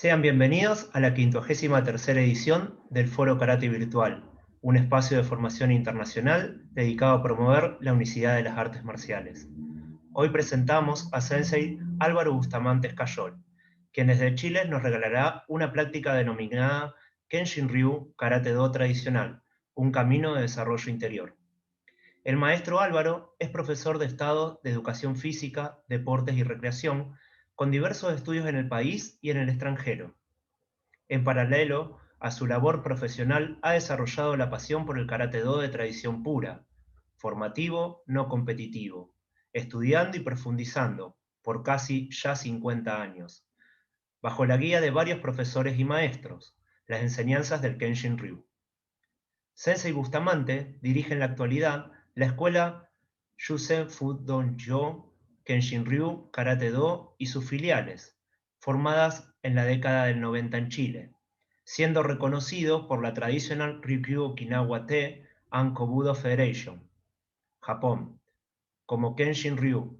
Sean bienvenidos a la 53ª edición del Foro Karate Virtual, un espacio de formación internacional dedicado a promover la unicidad de las artes marciales. Hoy presentamos a Sensei Álvaro Bustamante Escayol, quien desde Chile nos regalará una práctica denominada Kenshin Ryu Karate Do Tradicional, un camino de desarrollo interior. El maestro Álvaro es profesor de Estado de Educación Física, Deportes y Recreación, con diversos estudios en el país y en el extranjero. En paralelo a su labor profesional, ha desarrollado la pasión por el Karate Do de tradición pura, formativo, no competitivo, estudiando y profundizando por casi ya 50 años, bajo la guía de varios profesores y maestros, las enseñanzas del Kenshin Ryu. Sensei Bustamante dirige en la actualidad la escuela Yusen Fudon-Yo, Kenshin Ryu, Karate Do y sus filiales, formadas en la década del 90 en Chile, siendo reconocido por la Traditional Ryukyu Okinawa Te and Kobudo Federation, Japón, como Kenshin Ryu,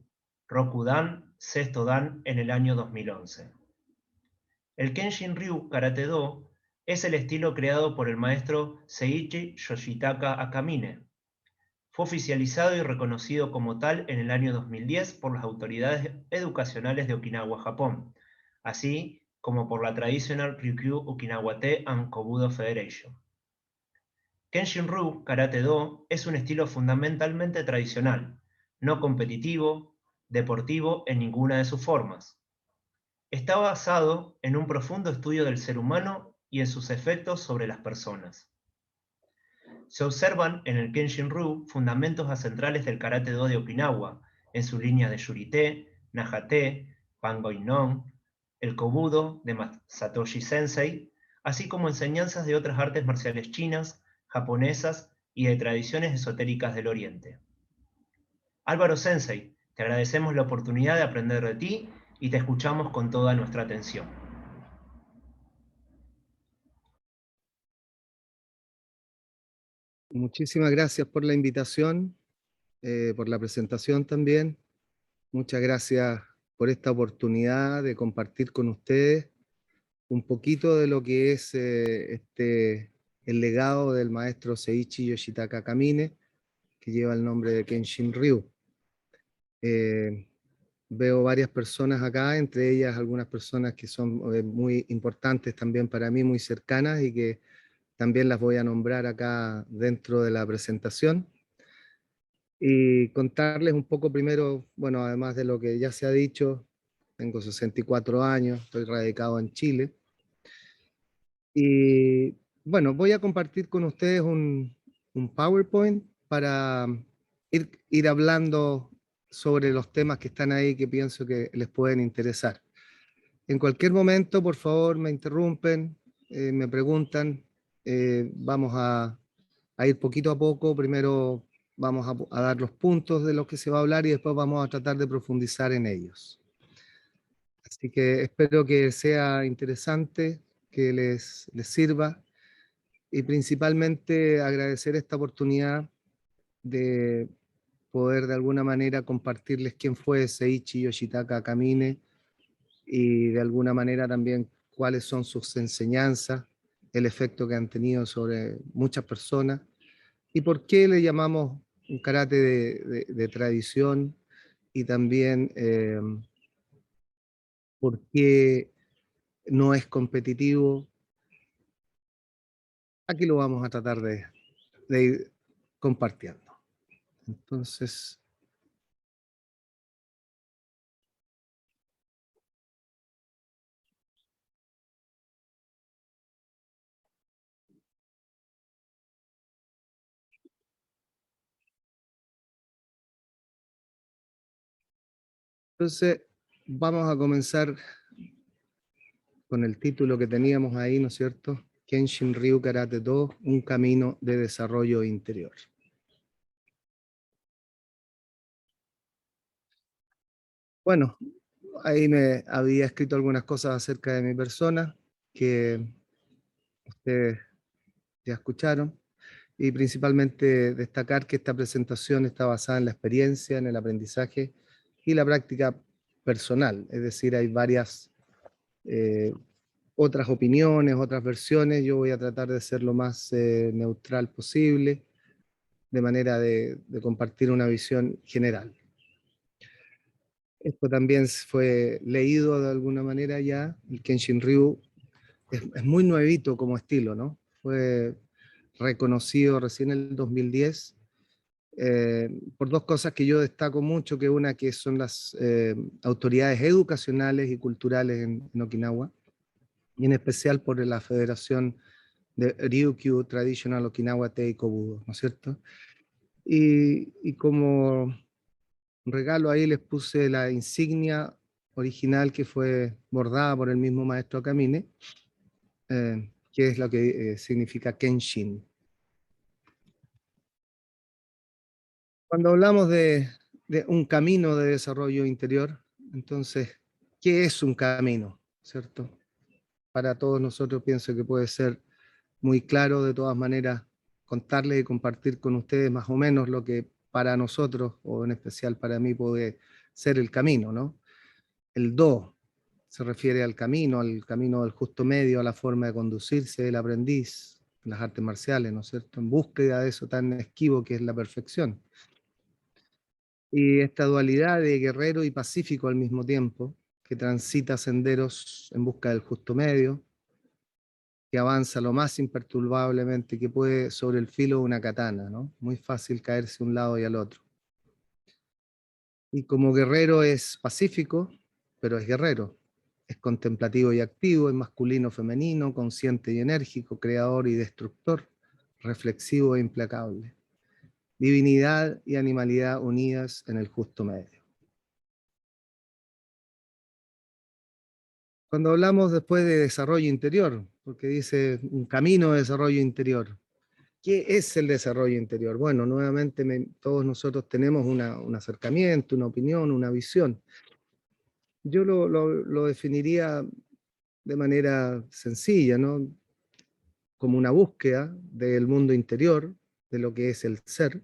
Rokudan, sexto Dan en el año 2011. El Kenshin Ryu Karate Do es el estilo creado por el maestro Seiichi Yoshitaka Akamine. Fue oficializado y reconocido como tal en el año 2010 por las autoridades educacionales de Okinawa, Japón, así como por la Traditional Ryukyu Okinawa Te and Kobudo Federation. Kenshin Ryu Karate Do es un estilo fundamentalmente tradicional, no competitivo, deportivo en ninguna de sus formas. Está basado en un profundo estudio del ser humano y en sus efectos sobre las personas. Se observan en el Kenshin Ryu fundamentos ancestrales del Karate Do de Okinawa, en sus líneas de Yuri-te, Naha-te, Pango-in-non, el Kobudo de Satoshi Sensei, así como enseñanzas de otras artes marciales chinas, japonesas y de tradiciones esotéricas del Oriente. Álvaro Sensei, te agradecemos la oportunidad de aprender de ti y te escuchamos con toda nuestra atención. Muchísimas gracias por la invitación, por la presentación también. Muchas gracias por esta oportunidad de compartir con ustedes un poquito de lo que es el legado del maestro Seiichi Yoshitaka Akamine, que lleva el nombre de Kenshin Ryu. Veo varias personas acá, entre ellas algunas personas que son muy importantes también para mí, muy cercanas, y que también las voy a nombrar acá dentro de la presentación. Y contarles un poco primero, bueno, además de lo que ya se ha dicho, tengo 64 años, estoy radicado en Chile. Y bueno, voy a compartir con ustedes un PowerPoint para ir hablando sobre los temas que están ahí que pienso que les pueden interesar. En cualquier momento, por favor, me interrumpen, me preguntan, vamos a ir poquito a poco. Primero vamos a dar los puntos de los que se va a hablar y después vamos a tratar de profundizar en ellos. Así que espero que sea interesante, que les sirva, y principalmente agradecer esta oportunidad de poder de alguna manera compartirles quién fue Seiichi Yoshitaka Akamine y de alguna manera también cuáles son sus enseñanzas, el efecto que han tenido sobre muchas personas y por qué le llamamos un karate de tradición, y también por qué no es competitivo. Aquí lo vamos a tratar de ir compartiendo. Entonces, vamos a comenzar con el título que teníamos ahí, ¿no es cierto? Kenshin Ryu Karate Do, un camino de desarrollo interior. Bueno, ahí me había escrito algunas cosas acerca de mi persona que ustedes ya escucharon, y principalmente destacar que esta presentación está basada en la experiencia, en el aprendizaje y la práctica personal. Es decir, hay varias otras opiniones, otras versiones. Yo voy a tratar de ser lo más neutral posible, de manera de compartir una visión general. Esto también fue leído de alguna manera ya, el Kenshin Ryu es muy nuevito como estilo, ¿no? Fue reconocido recién en el 2010 por dos cosas que yo destaco mucho, que una que son las autoridades educacionales y culturales en Okinawa, y en especial por la Federación de Ryukyu Traditional Okinawa Teiko Budo, ¿no es cierto? Y como regalo ahí les puse la insignia original que fue bordada por el mismo maestro Akamine, que es lo que significa Kenshin. Cuando hablamos de un camino de desarrollo interior, entonces, ¿qué es un camino? ¿Cierto? Para todos nosotros pienso que puede ser muy claro, de todas maneras, contarles y compartir con ustedes más o menos lo que para nosotros, o en especial para mí, puede ser el camino, ¿no? El do se refiere al camino del justo medio, a la forma de conducirse del aprendiz, en las artes marciales, ¿no es cierto? En búsqueda de eso tan esquivo que es la perfección. Y esta dualidad de guerrero y pacífico al mismo tiempo, que transita senderos en busca del justo medio, que avanza lo más imperturbablemente que puede sobre el filo de una katana, ¿no? Muy fácil caerse de un lado y al otro. Y como guerrero es pacífico, pero es guerrero. Es contemplativo y activo, es masculino, femenino, consciente y enérgico, creador y destructor, reflexivo e implacable. Divinidad y animalidad unidas en el justo medio. Cuando hablamos después de desarrollo interior, porque dice un camino de desarrollo interior, ¿qué es el desarrollo interior? Bueno, nuevamente todos nosotros tenemos un acercamiento, una opinión, una visión. Yo lo definiría de manera sencilla, ¿no? Como una búsqueda del mundo interior, de lo que es el ser,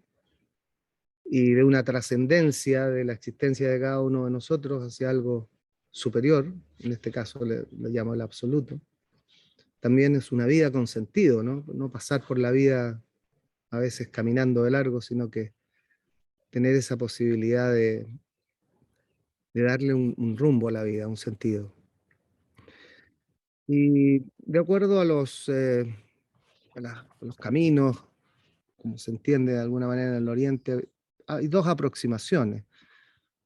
y de una trascendencia de la existencia de cada uno de nosotros hacia algo superior, en este caso le llamo el absoluto. También es una vida con sentido, ¿no? No pasar por la vida a veces caminando de largo, sino que tener esa posibilidad de darle un rumbo a la vida, un sentido. Y de acuerdo a los caminos, como se entiende de alguna manera en el Oriente, hay dos aproximaciones.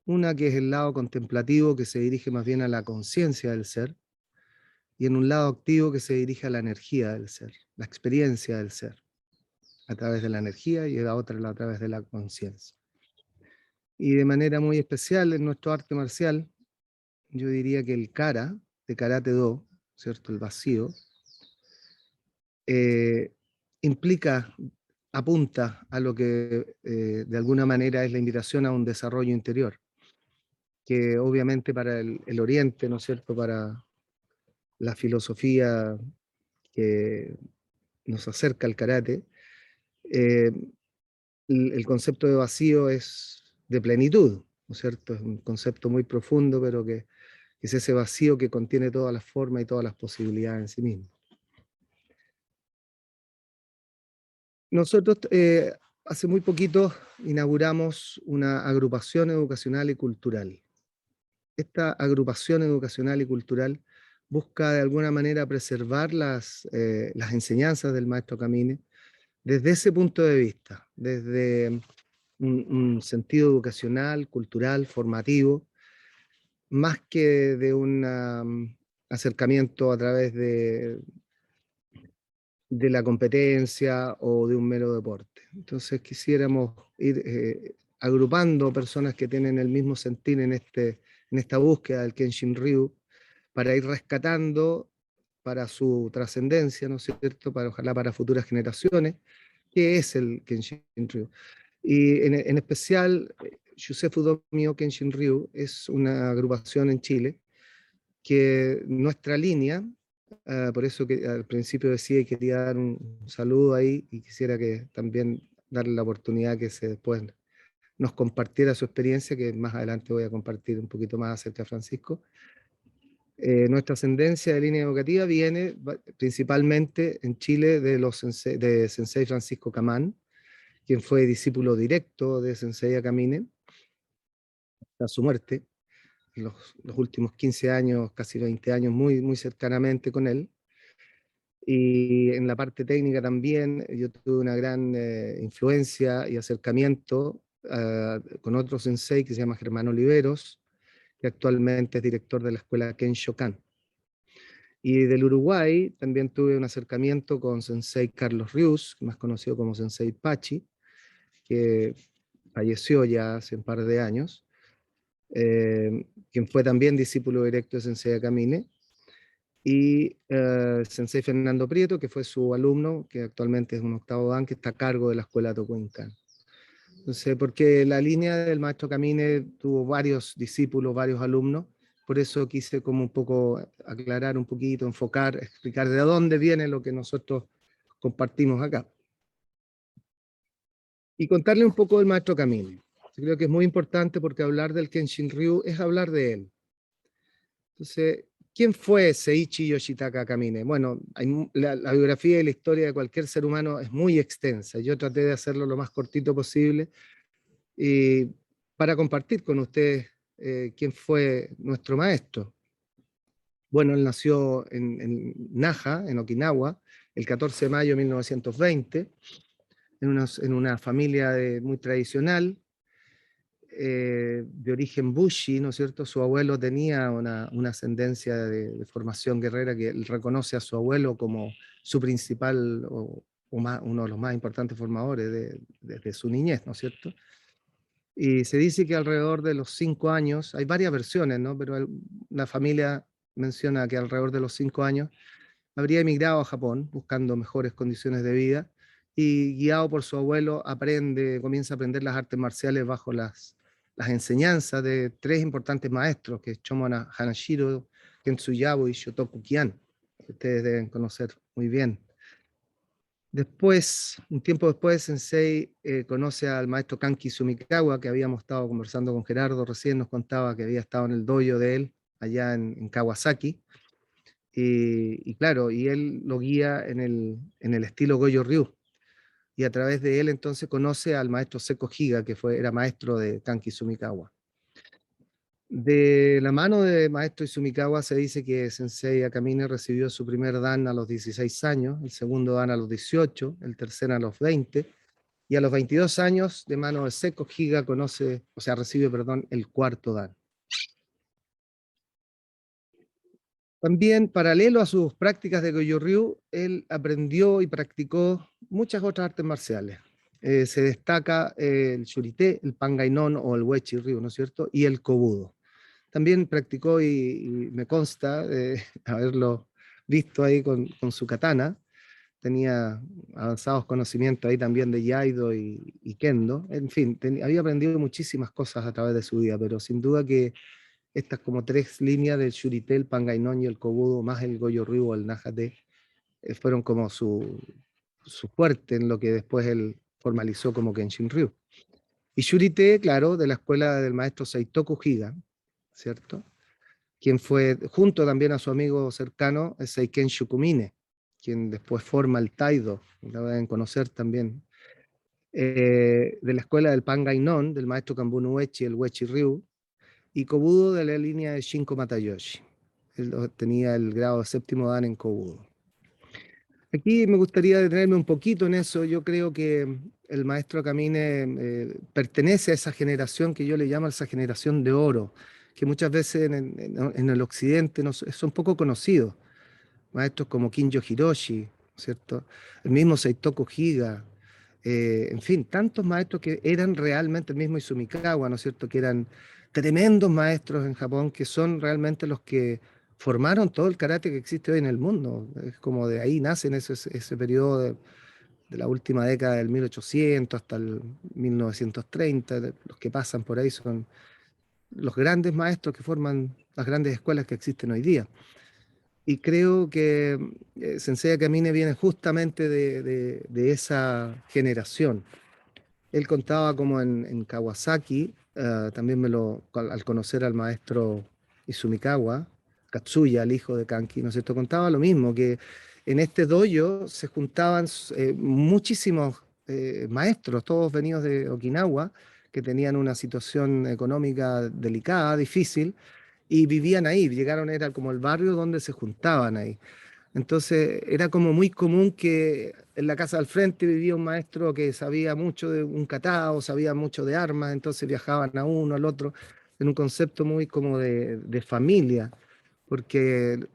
Una que es el lado contemplativo, que se dirige más bien a la conciencia del ser, y en un lado activo que se dirige a la energía del ser, la experiencia del ser, a través de la energía, y la otra a través de la conciencia. Y de manera muy especial en nuestro arte marcial, yo diría que el kara, de Karate Do, ¿cierto? El vacío, eh, implica, apunta a lo que de alguna manera es la invitación a un desarrollo interior, que obviamente para el Oriente, ¿no es cierto? Para la filosofía que nos acerca al karate, eh, el concepto de vacío es de plenitud, ¿no es cierto? Es un concepto muy profundo, pero que es ese vacío que contiene todas las formas y todas las posibilidades en sí mismo. Nosotros hace muy poquito inauguramos una agrupación educacional y cultural. Esta agrupación educacional y cultural busca de alguna manera preservar las enseñanzas del maestro Akamine desde ese punto de vista, desde un sentido educacional, cultural, formativo, más que de un acercamiento a través de la competencia o de un mero deporte. Entonces quisiéramos ir agrupando personas que tienen el mismo sentir en esta búsqueda del Kenshin Ryu, para ir rescatando para su trascendencia, ¿no es cierto? Ojalá para futuras generaciones, qué es el Kenshin Ryu. Y en especial, Yusefu Domyo Kenshin Ryu es una agrupación en Chile que nuestra línea, por eso que al principio decía y quería dar un saludo ahí, y quisiera que también darle la oportunidad que se después nos compartiera su experiencia, que más adelante voy a compartir un poquito más acerca de Francisco. Nuestra ascendencia de línea educativa viene principalmente en Chile de Sensei Francisco Camán, quien fue discípulo directo de Sensei Akamine hasta su muerte, los últimos 15 años, casi 20 años, muy, muy cercanamente con él. Y en la parte técnica también yo tuve una gran influencia y acercamiento con otro sensei que se llama Germán Oliveros, que actualmente es director de la escuela Kenshokan. Y del Uruguay también tuve un acercamiento con sensei Carlos Rius, más conocido como sensei Pachi, que falleció ya hace un par de años, quien fue también discípulo directo de sensei Akamine, y sensei Fernando Prieto, que fue su alumno, que actualmente es un octavo dan, que está a cargo de la escuela Tokuinkan. Entonces, porque la línea del maestro Akamine tuvo varios discípulos, varios alumnos, por eso quise como un poco aclarar un poquito, enfocar, explicar de dónde viene lo que nosotros compartimos acá. Y contarle un poco del maestro Akamine. Yo creo que es muy importante porque hablar del Kenshin Ryu es hablar de él. Entonces, ¿quién fue Seiichi Yoshitaka Akamine? Bueno, la biografía y la historia de cualquier ser humano es muy extensa. Yo traté de hacerlo lo más cortito posible y para compartir con ustedes quién fue nuestro maestro. Bueno, él nació en Naha, en Okinawa, el 14 de mayo de 1920, en una familia muy tradicional, de origen Bushi, ¿no es cierto? Su abuelo tenía una ascendencia de formación guerrera que él reconoce a su abuelo como su principal uno de los más importantes formadores desde su niñez, ¿no es cierto? Y se dice que alrededor de los 5 años, hay varias versiones, ¿no? Pero la familia menciona que alrededor de los 5 años habría emigrado a Japón buscando mejores condiciones de vida y guiado por su abuelo comienza a aprender las artes marciales bajo las enseñanzas de 3 importantes maestros, que es Shomona Hanashiro, Kensuyabo y Shotoku Kian, que ustedes deben conocer muy bien. Después, un tiempo después, Sensei conoce al maestro Kanki Sumikawa, que habíamos estado conversando con Gerardo, recién nos contaba que había estado en el dojo de él, allá en Kawasaki, y claro, y él lo guía en el estilo Gojo Ryu, y a través de él entonces conoce al maestro Seko Higa, que era maestro de Kanki Sumikawa. De la mano de maestro Izumikawa se dice que Sensei Akamine recibió su primer dan a los 16 años, el segundo dan a los 18, el tercero a los 20, y a los 22 años, de mano de Seko Higa, recibe, perdón, el cuarto dan. También, paralelo a sus prácticas de Goju Ryu, él aprendió y practicó muchas otras artes marciales. Se destaca el Shurite, el Pangainon o el Uechi Ryu, ¿no es cierto? Y el Kobudo. También practicó y me consta haberlo visto ahí con su katana. Tenía avanzados conocimientos ahí también de Yaido y Kendo. En fin, había aprendido muchísimas cosas a través de su vida, pero sin duda que estas como 3 líneas del Shurite, el Pangainon y el Kobudo, más el Goju Ryu o el Nahate, fueron como su fuerte en lo que después él formalizó como Kenshin Ryu. Y Shurite, claro, de la escuela del maestro Seitoku Higa, ¿cierto? Quien fue, junto también a su amigo cercano, Seiken Shukumine, quien después forma el Taido, lo deben conocer también, de la escuela del Pangainon, del maestro Kambun Uechi, el Uechi Ryu, y Kobudo de la línea de Shinko Matayoshi. Él tenía el grado de séptimo dan en Kobudo. Aquí me gustaría detenerme un poquito en eso. Yo creo que el maestro Akamine pertenece a esa generación que yo le llamo esa generación de oro, que muchas veces en el occidente son poco conocidos. Maestros como Kinjo Hiroshi, ¿cierto? El mismo Seitoku Higa, en fin, tantos maestros que eran realmente, el mismo Izumikawa, ¿no es cierto? Que eran tremendos maestros en Japón, que son realmente los que formaron todo el karate que existe hoy en el mundo. Es como de ahí nacen ese periodo de la última década del 1800 hasta el 1930. Los que pasan por ahí son los grandes maestros que forman las grandes escuelas que existen hoy día. Y creo que Sensei Akamine viene justamente de esa generación. Él contaba como en Kawasaki, también al conocer al maestro Izumikawa, Katsuya, el hijo de Kanki, ¿no es cierto? Contaba lo mismo, que en este dojo se juntaban muchísimos maestros, todos venidos de Okinawa, que tenían una situación económica delicada, difícil, y vivían ahí, llegaron, era como el barrio donde se juntaban ahí. Entonces era como muy común que en la casa al frente vivía un maestro que sabía mucho de un katao, sabía mucho de armas, entonces viajaban a uno, al otro, en un concepto muy como de familia, porque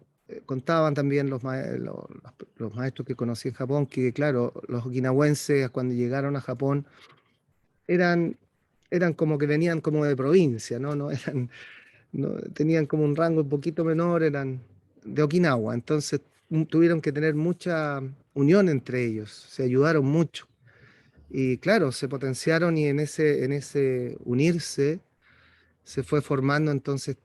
contaban también los maestros que conocí en Japón, que claro, los okinawenses cuando llegaron a Japón eran, eran como que venían como de provincia, ¿no? No eran, no, tenían como un rango un poquito menor, eran de Okinawa, entonces tuvieron que tener mucha unión entre ellos, se ayudaron mucho. Y claro, se potenciaron y en ese unirse se fue formando entonces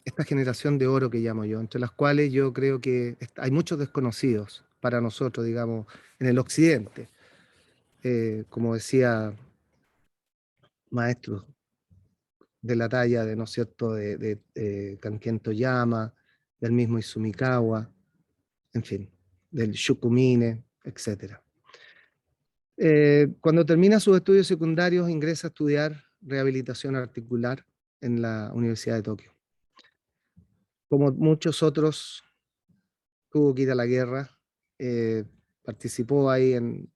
esta generación de oro que llamo yo, entre las cuales yo creo que hay muchos desconocidos para nosotros, digamos, en el occidente. Como decía, maestros de la talla de, ¿no es cierto?, de Kanken Toyama, del mismo Izumikawa, en fin, del Shukumine, etcétera. Cuando termina sus estudios secundarios ingresa a estudiar rehabilitación articular en la Universidad de Tokio. Como muchos otros, tuvo que ir a la guerra, eh, participó ahí en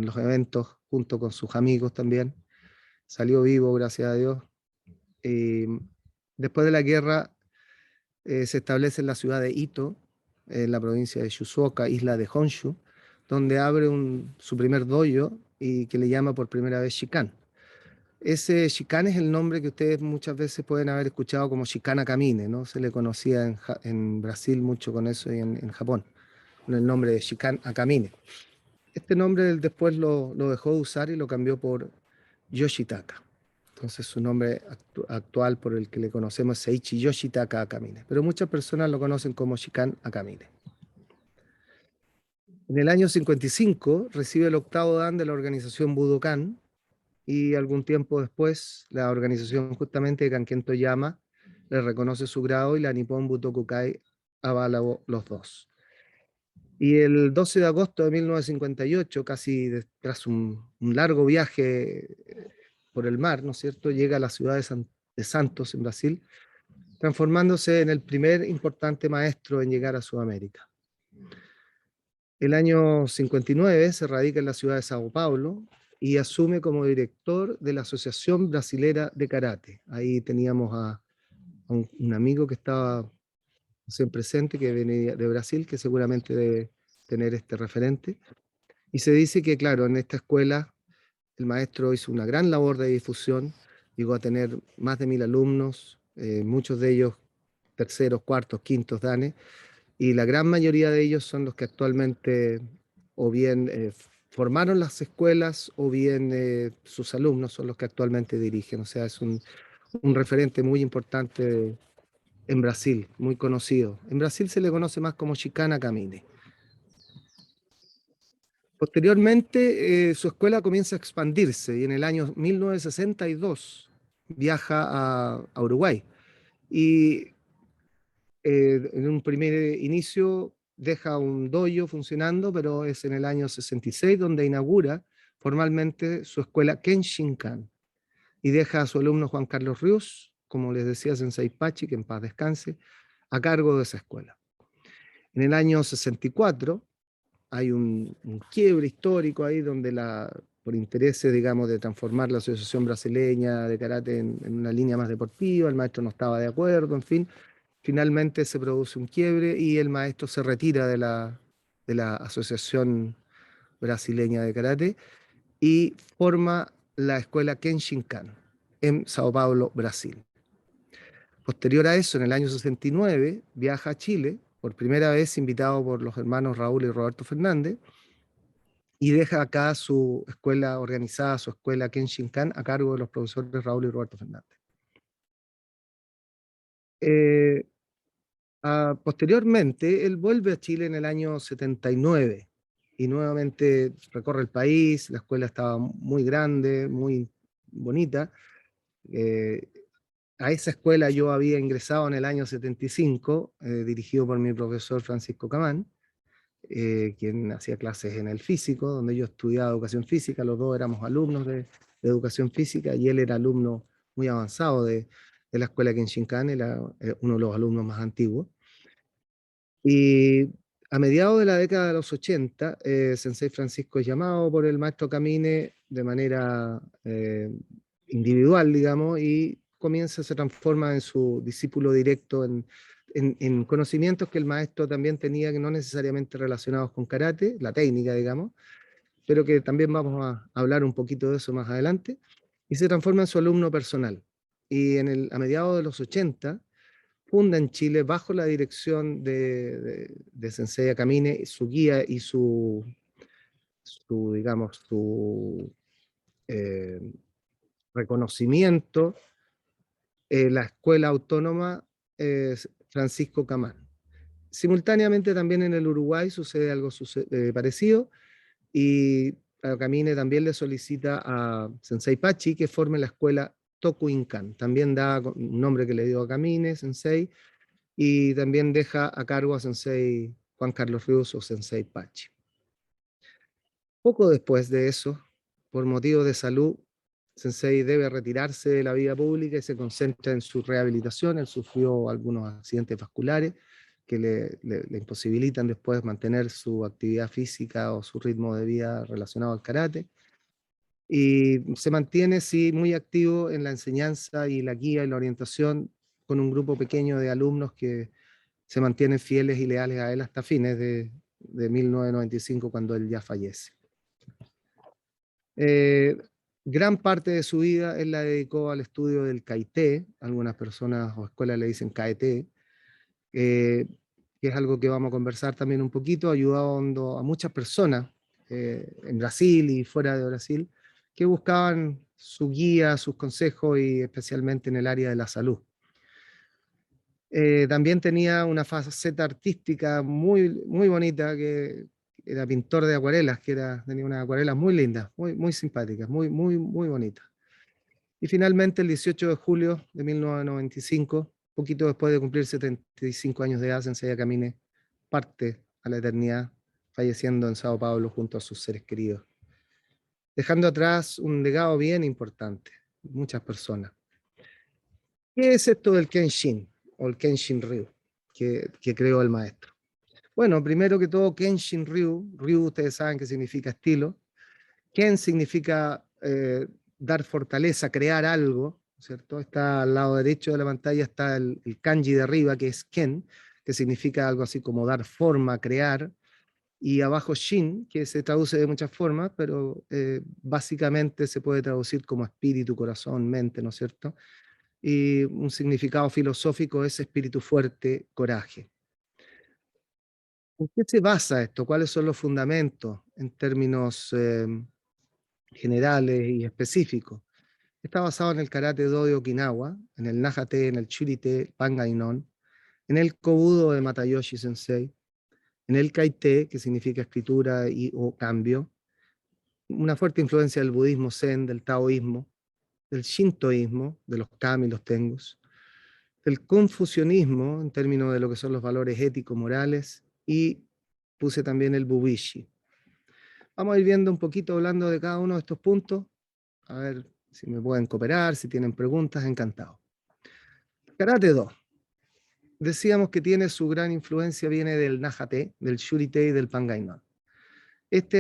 los eventos junto con sus amigos también, salió vivo, gracias a Dios. Y después de la guerra se establece en la ciudad de Ito, en la provincia de Shizuoka, isla de Honshu, donde abre su primer dojo y que le llama por primera vez Shikan. Ese Shikan es el nombre que ustedes muchas veces pueden haber escuchado como Shikan Akamine, ¿no? Se le conocía en Brasil mucho con eso y en Japón, con el nombre de Shikan Akamine. Este nombre él después lo dejó de usar y lo cambió por Yoshitaka. Entonces su nombre actual por el que le conocemos es Seiichi Yoshitaka Akamine, pero muchas personas lo conocen como Shikan Akamine. En el año 55 recibe el octavo dan de la organización Budokan y algún tiempo después la organización justamente de Kanken Toyama le reconoce su grado y la Nippon Butokukai avala los dos. Y el 12 de agosto de 1958, casi tras un largo viaje por el mar, ¿no es cierto?, llega a la ciudad de Santos, en Brasil, transformándose en el primer importante maestro en llegar a Sudamérica. El año 59 se radica en la ciudad de Sao Paulo y asume como director de la Asociación Brasilera de Karate. Ahí teníamos a un amigo que estaba siempre presente, que venía de Brasil, que seguramente debe tener este referente. Y se dice que, claro, en esta escuela el maestro hizo una gran labor de difusión, llegó a tener más de 1000 alumnos, muchos de ellos terceros, cuartos, quintos danes, y la gran mayoría de ellos son los que actualmente o bien formaron las escuelas o bien sus alumnos son los que actualmente dirigen. O sea, es un referente muy importante en Brasil, muy conocido. En Brasil se le conoce más como Shikan Akamine. Posteriormente, su escuela comienza a expandirse y en el año 1962 viaja a Uruguay. Y en un primer inicio deja un dojo funcionando, pero es en el año 66 donde inaugura formalmente su escuela Kenshinkan y deja a su alumno Juan Carlos Ríos, como les decía Sensei Pachi, que en paz descanse, a cargo de esa escuela. En el año 64 hay un quiebre histórico ahí donde por intereses, digamos, de transformar la Asociación Brasileña de Karate en una línea más deportiva, el maestro no estaba de acuerdo, en fin, finalmente se produce un quiebre y el maestro se retira de la Asociación Brasileña de Karate y forma la escuela Kenshinkan en Sao Paulo, Brasil. Posterior a eso, en el año 69, viaja a Chile, por primera vez invitado por los hermanos Raúl y Roberto Fernández, y deja acá su escuela organizada, su escuela Kenshinkan, a cargo de los profesores Raúl y Roberto Fernández. Posteriormente, él vuelve a Chile en el año 79 y nuevamente recorre el país, la escuela estaba muy grande, muy bonita. a esa escuela yo había ingresado en el año 75, dirigido por mi profesor Francisco Camán, quien hacía clases en el físico, donde yo estudiaba educación física. Los dos éramos alumnos de educación física y él era alumno muy avanzado de la escuela Kenshinkan, era uno de los alumnos más antiguos. Y a mediados de la década de los 80, Sensei Francisco es llamado por el maestro Kamine de manera individual, digamos, y se transforma en su discípulo directo en conocimientos que el maestro también tenía, que no necesariamente relacionados con karate, la técnica, digamos, pero que también vamos a hablar un poquito de eso más adelante, y se transforma en su alumno personal. Y a mediados de los 80, funda en Chile, bajo la dirección de Sensei Akamine, su guía y digamos, su eh, reconocimiento, la Escuela Autónoma Francisco Camán. Simultáneamente también en el Uruguay sucede algo parecido, y Akamine también le solicita a Sensei Pachi que forme la escuela Tokuinkan. También da un nombre que le dio a Akamine, Sensei, y también deja a cargo a Sensei Juan Carlos Ríos o Sensei Pachi. Poco después de eso, por motivos de salud, Sensei debe retirarse de la vida pública y se concentra en su rehabilitación. Él sufrió algunos accidentes vasculares que le imposibilitan después mantener su actividad física o su ritmo de vida relacionado al karate. Y se mantiene, sí, muy activo en la enseñanza y la guía y la orientación con un grupo pequeño de alumnos que se mantienen fieles y leales a él hasta fines de 1995, cuando él ya fallece. Gran parte de su vida él la dedicó al estudio del Kaite, algunas personas o escuelas le dicen Kaete, que es algo que vamos a conversar también un poquito, ayudando a muchas personas en Brasil y fuera de Brasil, que buscaban su guía, sus consejos, y especialmente en el área de la salud. También tenía una faceta artística muy, muy bonita, que era pintor de acuarelas, tenía unas acuarelas muy lindas, muy, muy simpáticas, muy, muy, muy bonitas. Y finalmente, el 18 de julio de 1995, poquito después de cumplir 75 años de edad, Sensei Akamine parte a la eternidad, falleciendo en Sao Paulo junto a sus seres queridos, dejando atrás un legado bien importante, muchas personas. ¿Qué es esto del Kenshin o el Kenshin Ryu que creó el maestro? Bueno, primero que todo, Kenshin Ryu, Ryu ustedes saben que significa estilo. Ken significa dar fortaleza, crear algo, ¿cierto? Está al lado derecho de la pantalla, está el kanji de arriba, que es Ken, que significa algo así como dar forma, crear, y abajo Shin, que se traduce de muchas formas, pero básicamente se puede traducir como espíritu, corazón, mente, ¿no es cierto? Y un significado filosófico es espíritu fuerte, coraje. ¿En qué se basa esto? ¿Cuáles son los fundamentos en términos generales y específicos? Está basado en el Karate Do de Okinawa, en el Nahate, en el Churite, Pangainon, en el Kobudo de Matayoshi Sensei, en el Kaite, que significa escritura o cambio, una fuerte influencia del budismo zen, del taoísmo, del shintoísmo, de los kami y los tengus, del confucianismo, en términos de lo que son los valores éticos, morales, y puse también el bubishi. Vamos a ir viendo un poquito, hablando de cada uno de estos puntos, a ver si me pueden cooperar, si tienen preguntas, encantado. Karate Do. Decíamos que tiene su gran influencia, viene del Nahate, del Shurite y del Pangainon.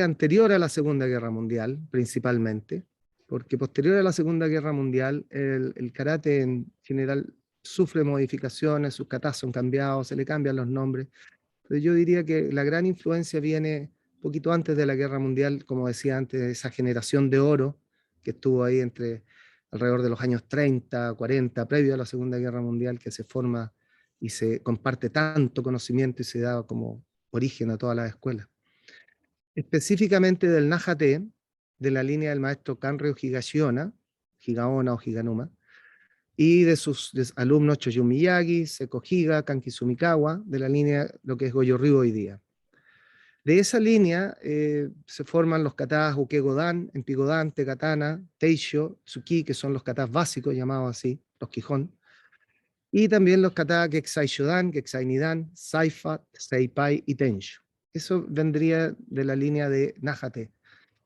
Anterior a la Segunda Guerra Mundial, principalmente, porque posterior a la Segunda Guerra Mundial, el karate en general sufre modificaciones, sus katas son cambiados, se le cambian los nombres, pero yo diría que la gran influencia viene un poquito antes de la Guerra Mundial, como decía antes, de esa generación de oro que estuvo ahí alrededor de los años 30, 40, previo a la Segunda Guerra Mundial, que se forma y se comparte tanto conocimiento y se da como origen a todas las escuelas. Específicamente del Nahate, de la línea del maestro Kanryo Higaona o Higanuma, y de sus alumnos Choyun Miyagi, Seko Higa, Kanki Sumikawa, de la línea lo que es Goju Ryu hoy día. De esa línea se forman los katas Uke-Godan, Empi-Godan, Te-Katana, Teisho, Tsuki, que son los katas básicos, llamados así, los Quijón, Y también los katas Keksai Shodan, Keksai Nidan, Saifat, Seipai y Tenshu. Eso vendría de la línea de Nájate.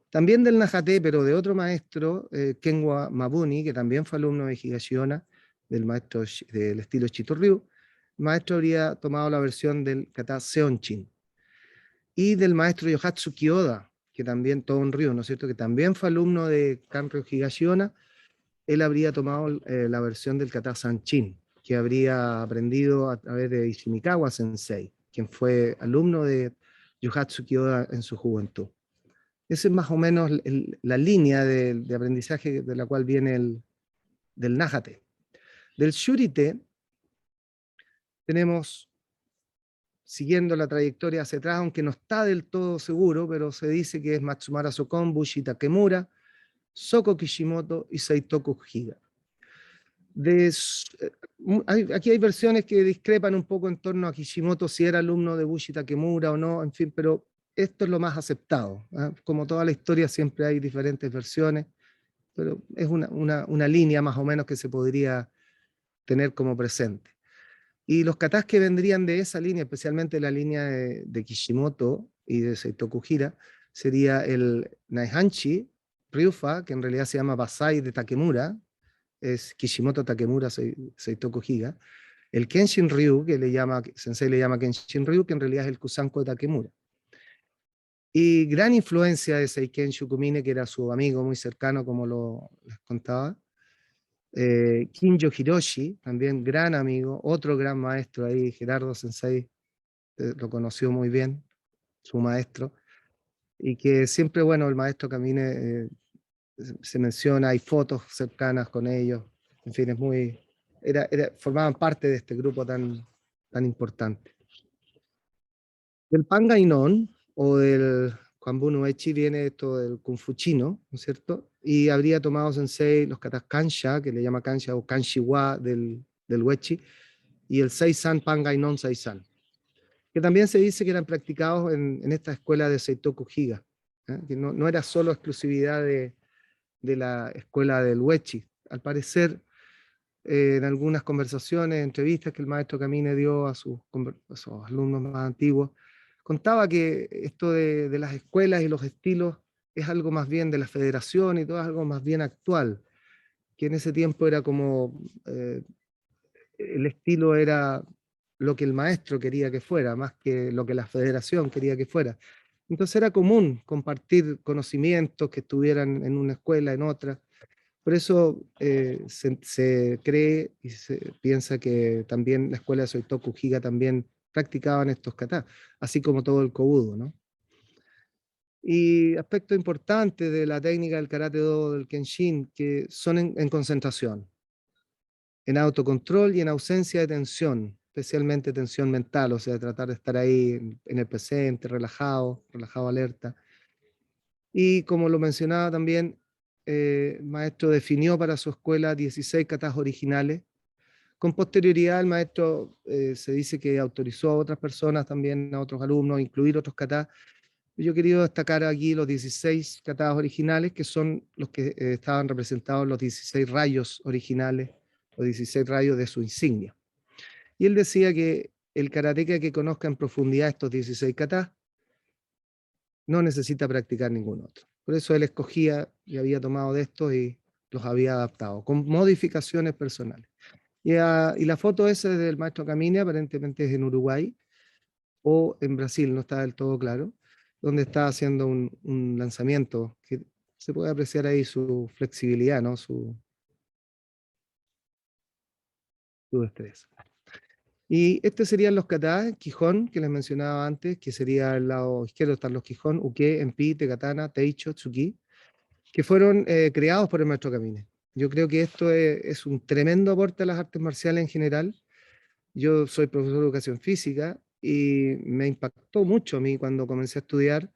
También del Nájate, pero de otro maestro, Kenwa Mabuni, que también fue alumno de Higashiona, del maestro del estilo Chitorryu. El maestro habría tomado la versión del kata Seonchin. Y del maestro Yohatsu Kyoda, que también, todo un río, ¿no es cierto?, que también fue alumno de Kanryo Higashiona. Él habría tomado la versión del kata Sanchin, que habría aprendido a través de Ishimikawa Sensei, quien fue alumno de Yohatsu Kyoda en su juventud. Esa es más o menos la línea de aprendizaje de la cual viene del Nájate. Del Shurite tenemos, siguiendo la trayectoria hacia atrás, aunque no está del todo seguro, pero se dice que es Matsumara Sokon, Bushi Takemura, Soko Kishimoto y Seitoku Higa. Aquí hay versiones que discrepan un poco en torno a Kishimoto, si era alumno de Bushi Takemura o no, en fin, pero esto es lo más aceptado. Como toda la historia siempre hay diferentes versiones, pero es una línea más o menos que se podría tener como presente. Y los katas que vendrían de esa línea, especialmente la línea de Kishimoto y de Seitoku Hira, sería el Naihanchi Ryufa, que en realidad se llama Basai de Takemura, es Kishimoto Takemura Seitoku Higa, el Kenshin Ryu, que Sensei le llama Kenshin Ryu, que en realidad es el Kusanko de Takemura. Y gran influencia de Seiken Shukumine, que era su amigo muy cercano, como les contaba. Kinjo Hiroshi, también gran amigo, otro gran maestro ahí, Gerardo Sensei, lo conoció muy bien, su maestro, y que siempre, bueno, el maestro Kamine se menciona, hay fotos cercanas con ellos, en fin, formaban parte de este grupo tan importante. Del Pangainon, o del Kwanbun Uechi, viene esto del Kung Fu chino, ¿no es cierto? Y habría tomado Sensei los katas Kansha, que le llama Kansha, o Kanshiwa del Uechi, y el Seisan Pangainon Seisan, que también se dice que eran practicados en esta escuela de Seitoku Higa, que no era solo exclusividad de la escuela del Uechi. Al parecer, en algunas conversaciones, entrevistas que el maestro Kamine dio a sus alumnos más antiguos, contaba que esto de las escuelas y los estilos es algo más bien de la federación y todo es algo más bien actual, que en ese tiempo era como, el estilo era lo que el maestro quería que fuera, más que lo que la federación quería que fuera. Entonces era común compartir conocimientos que estuvieran en una escuela, en otra. Por eso se cree y se piensa que también la escuela de Soitoku Higa también practicaban estos katas, así como todo el kobudo, ¿no? Y aspecto importante de la técnica del karate do del Kenshin, que son en concentración, en autocontrol y en ausencia de tensión, especialmente tensión mental, o sea, tratar de estar ahí en el presente, relajado alerta. Y como lo mencionaba también, el maestro definió para su escuela 16 katas originales. Con posterioridad, el maestro se dice que autorizó a otras personas también, a otros alumnos, a incluir otros katas. Yo he querido destacar aquí los 16 katas originales, que son los que estaban representados en los 16 rayos originales, los 16 rayos de su insignia. Y él decía que el karateka que conozca en profundidad estos 16 katas no necesita practicar ningún otro. Por eso él escogía y había tomado de estos y los había adaptado, con modificaciones personales. Y la foto esa del maestro Kamine aparentemente es en Uruguay o en Brasil, no está del todo claro, donde está haciendo un lanzamiento que se puede apreciar ahí su flexibilidad, ¿no? su destreza. Y estos serían los katas, Quijón, que les mencionaba antes, que sería el lado izquierdo están los Quijón, Uke, Enpi, Tekatana, Teicho, Tsuki, que fueron creados por el maestro Kamine. Yo creo que esto es un tremendo aporte a las artes marciales en general. Yo soy profesor de educación física y me impactó mucho a mí cuando comencé a estudiar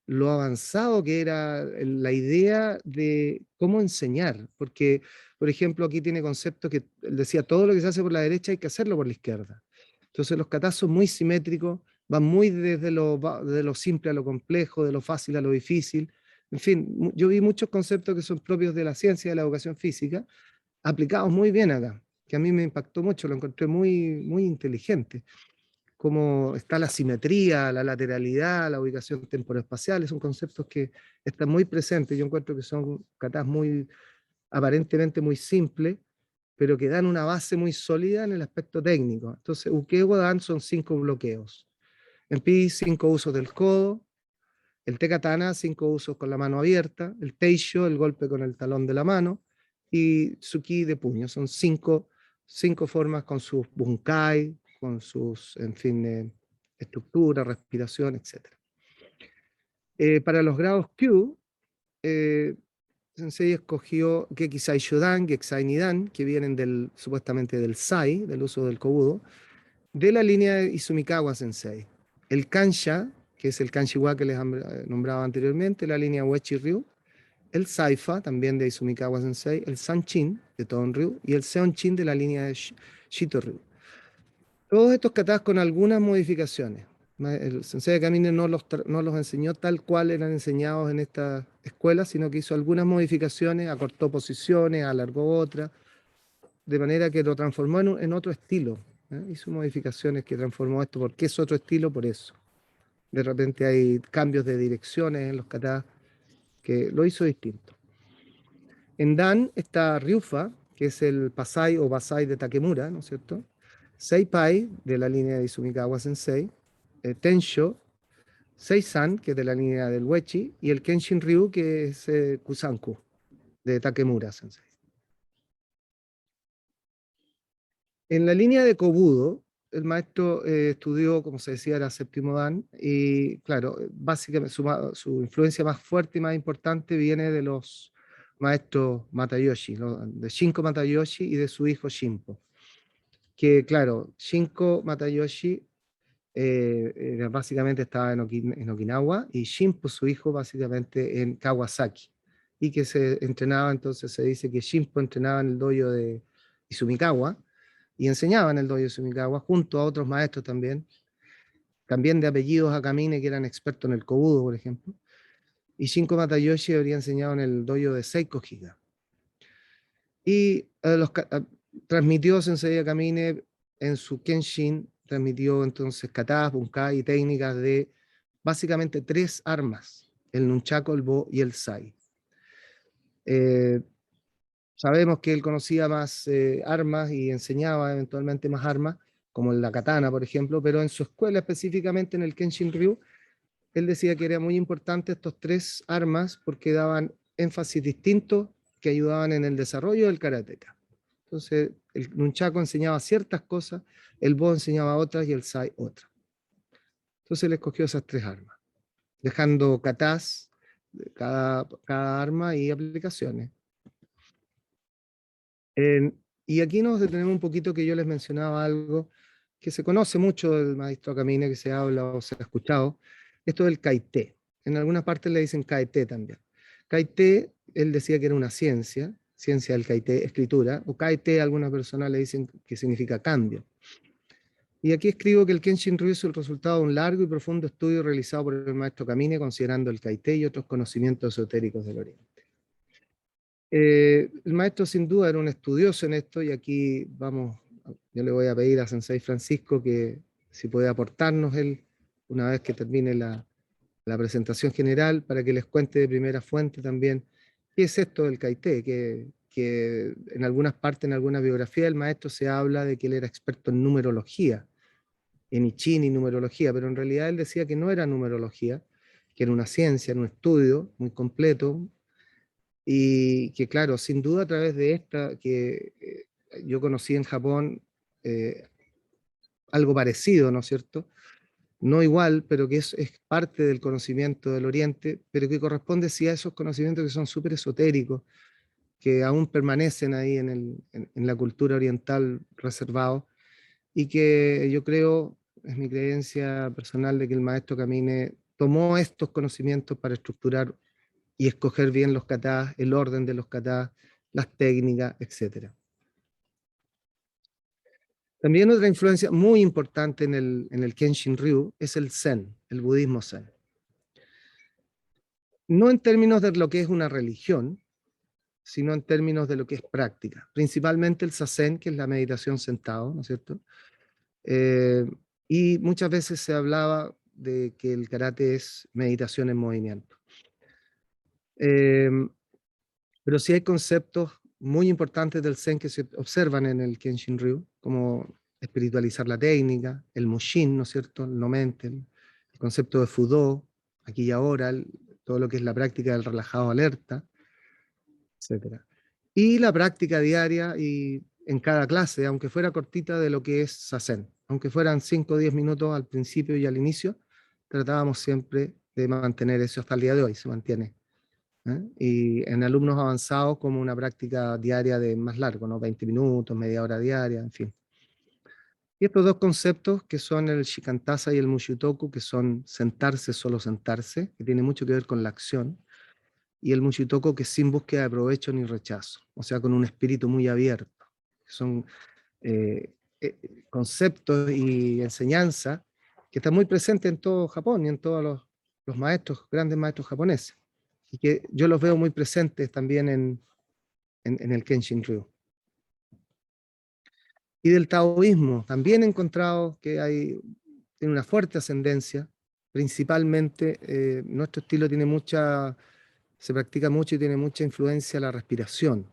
lo avanzado que era la idea de cómo enseñar, porque, por ejemplo, aquí tiene conceptos que él decía, todo lo que se hace por la derecha hay que hacerlo por la izquierda. Entonces los katas son muy simétricos, van muy de lo simple a lo complejo, de lo fácil a lo difícil. En fin, yo vi muchos conceptos que son propios de la ciencia de la educación física, aplicados muy bien acá, que a mí me impactó mucho, lo encontré muy, muy inteligente. Cómo está la simetría, la lateralidad, la ubicación temporoespacial, son conceptos que están muy presentes. Yo encuentro que son katas muy, aparentemente muy simples, pero que dan una base muy sólida en el aspecto técnico. Entonces, Ukego Dan son 5 bloqueos. En Pi, 5 usos del codo. El Te-Katana, 5 usos con la mano abierta. El Teisho, el golpe con el talón de la mano. Y Tsuki de puño. Son 5 formas con sus bunkai, con sus, en fin, estructura, respiración, etc. Para los grados Q, Sensei escogió Gekisai Shodan, Gekisai Nidan, que vienen supuestamente del Sai, del uso del Kobudo, de la línea de Izumikawa Sensei. El Kansha, que es el Kanshiwa que les nombraba anteriormente, la línea Uechi Ryu, el Saifa, también de Izumikawa Sensei, el Sanchin, de Ton Ryu, y el Seonchin de la línea de Shito Ryu. Todos estos katas con algunas modificaciones. El Sensei Kamine no los enseñó tal cual eran enseñados en esta escuela, sino que hizo algunas modificaciones, acortó posiciones, alargó otras, de manera que lo transformó en otro estilo. Hizo modificaciones que transformó esto. ¿Por qué es otro estilo? Por eso. De repente hay cambios de direcciones en los katas que lo hizo distinto. En Dan está Ryufa, que es el Pasai o Basai de Takemura, ¿no es cierto? Seipai, de la línea de Izumikawa Sensei, Tensho, Seisan, que es de la línea del Uechi, y el Kenshin Ryu, que es Kusanku, de Takemura Sensei. En la línea de Kobudo, el maestro estudió, como se decía, era séptimo Dan, y claro, básicamente su influencia más fuerte y más importante viene de los maestros Matayoshi, de Shinko Matayoshi y de su hijo Shinpo. Que claro, Shinko Matayoshi básicamente estaba en Okinawa y Shinpo, su hijo, básicamente en Kawasaki. Y que se entrenaba, entonces se dice que Shinpo entrenaba en el dojo de Izumikawa y enseñaba en el dojo de Izumikawa junto a otros maestros también de apellidos Akamine que eran expertos en el Kobudo, por ejemplo. Y Shinko Matayoshi habría enseñado en el dojo de Seiko Higa. Y transmitió Sensei Akamine en su Kenshin, transmitió entonces katas, bunkai y técnicas de básicamente 3 armas, el nunchaku, el bo y el sai. Sabemos que él conocía más armas y enseñaba eventualmente más armas, como la katana, por ejemplo, pero en su escuela, específicamente en el Kenshin Ryu, él decía que era muy importante estos 3 armas porque daban énfasis distintos que ayudaban en el desarrollo del karateka. Entonces, el nunchaku enseñaba ciertas cosas, el bo enseñaba otras y el sai otras. Entonces él escogió esas 3 armas, dejando katas cada arma y aplicaciones. Y aquí nos detenemos un poquito, que yo les mencionaba algo que se conoce mucho del maestro Akamine, que se habla o se ha escuchado, esto del kaite. En algunas partes le dicen kaite también. Kaite, él decía que era una ciencia del kaite, escritura, o kaite, algunas personas le dicen que significa cambio. Y aquí escribo que el Kenshin Ryu es el resultado de un largo y profundo estudio realizado por el maestro Kamine, considerando el kaite y otros conocimientos esotéricos del Oriente. El maestro sin duda era un estudioso en esto, y aquí vamos, yo le voy a pedir a Sensei Francisco que si puede aportarnos él, una vez que termine la presentación general, para que les cuente de primera fuente también qué es esto del kaite, que en algunas partes, en alguna biografía del maestro se habla de que él era experto en numerología, en I Ching y numerología, pero en realidad él decía que no era numerología, que era una ciencia, era un estudio muy completo, y que claro, sin duda a través de esta, que yo conocí en Japón algo parecido, ¿no es cierto? No igual, pero que es parte del conocimiento del Oriente, pero que corresponde sí a esos conocimientos que son súper esotéricos, que aún permanecen ahí en la cultura oriental reservados, y que yo creo, es mi creencia personal, de que el maestro Kamine tomó estos conocimientos para estructurar y escoger bien los katas, el orden de los katas, las técnicas, etc. También otra influencia muy importante en el Kenshin Ryu es el Zen, el budismo Zen. No en términos de lo que es una religión, sino en términos de lo que es práctica. Principalmente el Zazen, que es la meditación sentado, ¿no es cierto? Y muchas veces se hablaba de que el karate es meditación en movimiento. Pero sí hay conceptos muy importantes del Zen que se observan en el Kenshin Ryu, como espiritualizar la técnica, el Mushin, ¿no es cierto?, el no mente, el concepto de Fudo, aquí y ahora, todo lo que es la práctica del relajado alerta, etc. Y la práctica diaria y en cada clase, aunque fuera cortita, de lo que es Zazen. Aunque fueran 5 o 10 minutos al principio y al inicio, tratábamos siempre de mantener eso hasta el día de hoy, se mantiene. Y en alumnos avanzados como una práctica diaria de más largo, ¿no? 20 minutos, media hora diaria, en fin. Y estos dos conceptos que son el Shikantaza y el Mushutoku, que son sentarse, solo sentarse, que tiene mucho que ver con la acción, y el Mushutoku, que es sin búsqueda de provecho ni rechazo, o sea, con un espíritu muy abierto. Son conceptos y enseñanza que están muy presentes en todo Japón y en todos los maestros, grandes maestros japoneses, y que yo los veo muy presentes también en el Kenshin Ryu. Y del taoísmo, también he encontrado que tiene una fuerte ascendencia, principalmente nuestro estilo se practica mucho y tiene mucha influencia la respiración.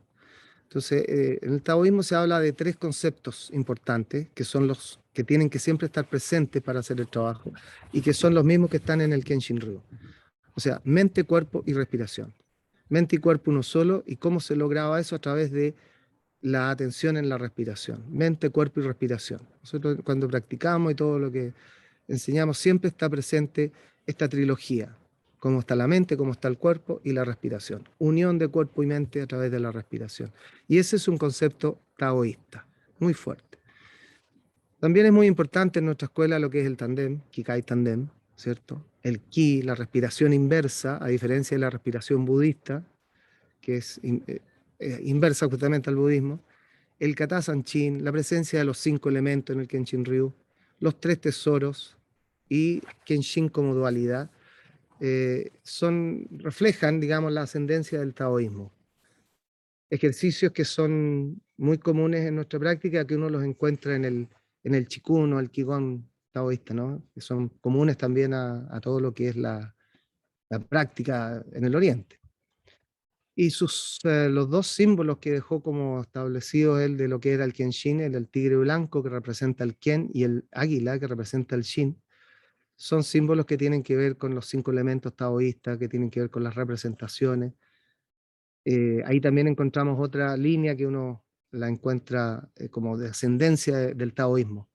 Entonces, en el taoísmo se habla de 3 conceptos importantes, que son los que tienen que siempre estar presentes para hacer el trabajo, y que son los mismos que están en el Kenshin Ryu. O sea, mente, cuerpo y respiración. Mente y cuerpo uno solo, y cómo se lograba eso a través de la atención en la respiración. Mente, cuerpo y respiración. Nosotros cuando practicamos y todo lo que enseñamos, siempre está presente esta trilogía. Cómo está la mente, cómo está el cuerpo y la respiración. Unión de cuerpo y mente a través de la respiración. Y ese es un concepto taoísta, muy fuerte. También es muy importante en nuestra escuela lo que es el tandem, Kikai Tandem, ¿cierto? El Ki, la respiración inversa, a diferencia de la respiración budista, que es inversa justamente al budismo. El Kata Sanchin, la presencia de los 5 elementos en el Kenshin Ryu, los 3 tesoros y Kenshin como dualidad, reflejan, digamos, la ascendencia del taoísmo. Ejercicios que son muy comunes en nuestra práctica, que uno los encuentra en el Qigong o el Qigong taoísta, ¿no? Que son comunes también a todo lo que es la práctica en el Oriente. Y los 2 símbolos que dejó como establecido él de lo que era el Kenshin, el tigre blanco que representa el Ken y el águila que representa el Shin, son símbolos que tienen que ver con los 5 elementos taoístas, que tienen que ver con las representaciones. Ahí también encontramos otra línea que uno la encuentra como de ascendencia del taoísmo.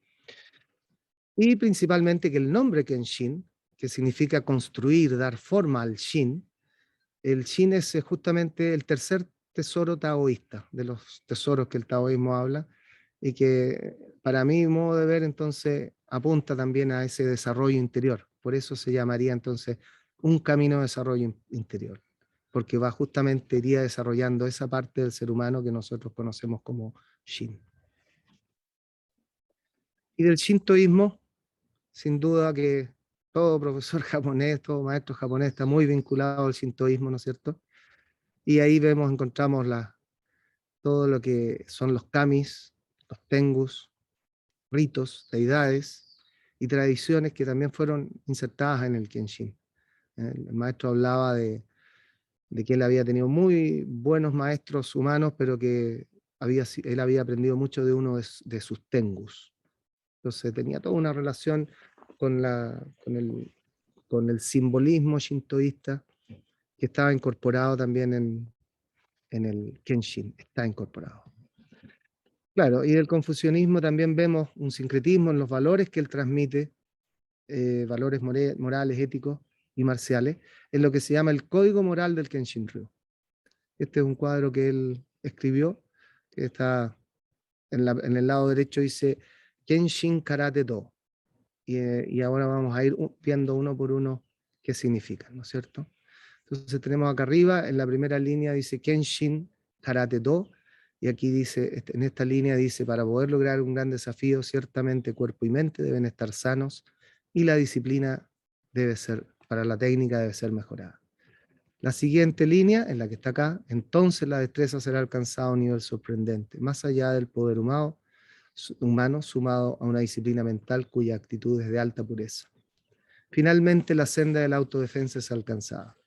Y principalmente que el nombre Kenshin, que significa construir, dar forma al Shin, el Shin es justamente el tercer tesoro taoísta, de los tesoros que el taoísmo habla, y que para mi modo de ver entonces apunta también a ese desarrollo interior. Por eso se llamaría entonces un camino de desarrollo interior, porque va justamente, iría desarrollando esa parte del ser humano que nosotros conocemos como Shin. Y del shintoísmo, sin duda que todo profesor japonés, todo maestro japonés está muy vinculado al shintoísmo, ¿no es cierto? Y ahí encontramos todo lo que son los kamis, los tengus, ritos, deidades y tradiciones que también fueron insertadas en el Kenshin. El maestro hablaba de que él había tenido muy buenos maestros humanos, pero que él había aprendido mucho de uno de sus tengus. Entonces tenía toda una relación con el simbolismo shintoísta que estaba incorporado también en el Kenshin, está incorporado. Claro, y del confucianismo también vemos un sincretismo en los valores que él transmite, valores morales, éticos y marciales, en lo que se llama el Código Moral del Kenshin Ryu. Este es un cuadro que él escribió, que está en el lado derecho, dice Kenshin Karate Do. Y ahora vamos a ir viendo uno por uno qué significan, ¿no es cierto? Entonces tenemos acá arriba, en la primera línea dice Kenshin Karate Do, y aquí dice, en esta línea dice, para poder lograr un gran desafío, ciertamente cuerpo y mente deben estar sanos, y la disciplina para la técnica debe ser mejorada. La siguiente línea, en la que está acá, entonces la destreza será alcanzada a un nivel sorprendente, más allá del poder humano sumado a una disciplina mental cuya actitud es de alta pureza. Finalmente, la senda de la autodefensa es alcanzada.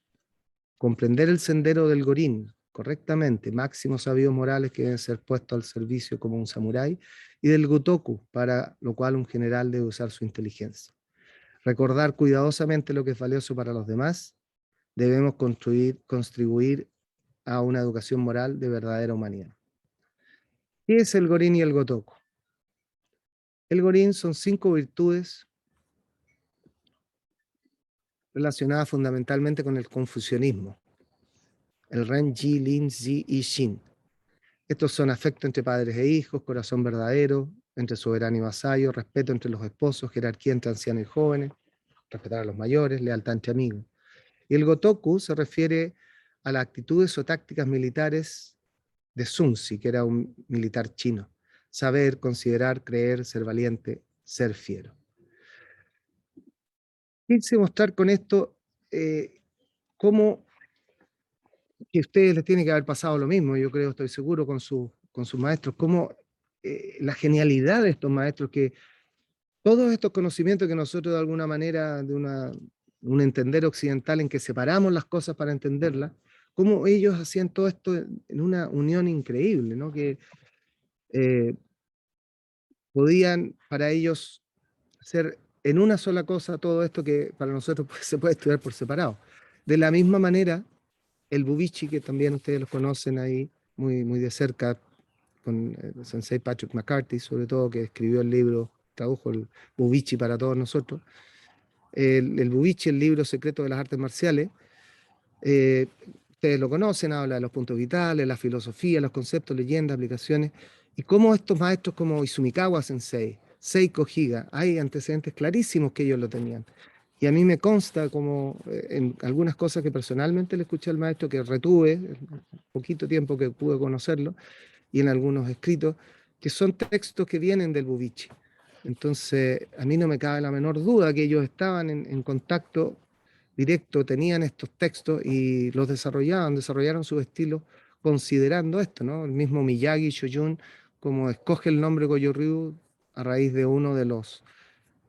Comprender el sendero del Gorín correctamente, máximos sabios morales que deben ser puestos al servicio como un samurái, y del Gotoku, para lo cual un general debe usar su inteligencia. Recordar cuidadosamente lo que es valioso para los demás, debemos contribuir a una educación moral de verdadera humanidad. ¿Qué es el Gorín y el Gotoku? El Gorín son 5 virtudes relacionadas fundamentalmente con el confucianismo. El Ren, Ji, Lin, Zi y Xin. Estos son afecto entre padres e hijos, corazón verdadero, entre soberano y vasallo, respeto entre los esposos, jerarquía entre ancianos y jóvenes, respetar a los mayores, lealtad entre amigos. Y el Gotoku se refiere a las actitudes o tácticas militares de Sun Tzu, que era un militar chino. Saber, considerar, creer, ser valiente, ser fiero. Quise mostrar con esto cómo que a ustedes les tiene que haber pasado lo mismo, yo creo, estoy seguro, con sus maestros, cómo la genialidad de estos maestros, que todos estos conocimientos que nosotros de alguna manera, de un entender occidental en que separamos las cosas para entenderlas, cómo ellos hacían todo esto en una unión increíble, ¿no? Que podían para ellos hacer en una sola cosa todo esto que para nosotros pues, se puede estudiar por separado. De la misma manera, el Bubichi, que también ustedes lo conocen ahí muy, muy de cerca, con el sensei Patrick McCarthy, sobre todo, que escribió el libro, tradujo el Bubichi para todos nosotros. El Bubichi, el libro secreto de las artes marciales, ustedes lo conocen, habla de los puntos vitales, la filosofía, los conceptos, leyendas, aplicaciones, y cómo estos maestros como Izumikawa Sensei, Seiko Higa, hay antecedentes clarísimos que ellos lo tenían. Y a mí me consta como en algunas cosas que personalmente le escuché al maestro, que retuve, el poquito tiempo que pude conocerlo, y en algunos escritos, que son textos que vienen del Bubichi. Entonces, a mí no me cabe la menor duda que ellos estaban en contacto directo, tenían estos textos y los desarrollaron su estilo considerando esto, ¿no? El mismo Miyagi Shoyun, como escoge el nombre Goju-Ryu a raíz de uno de los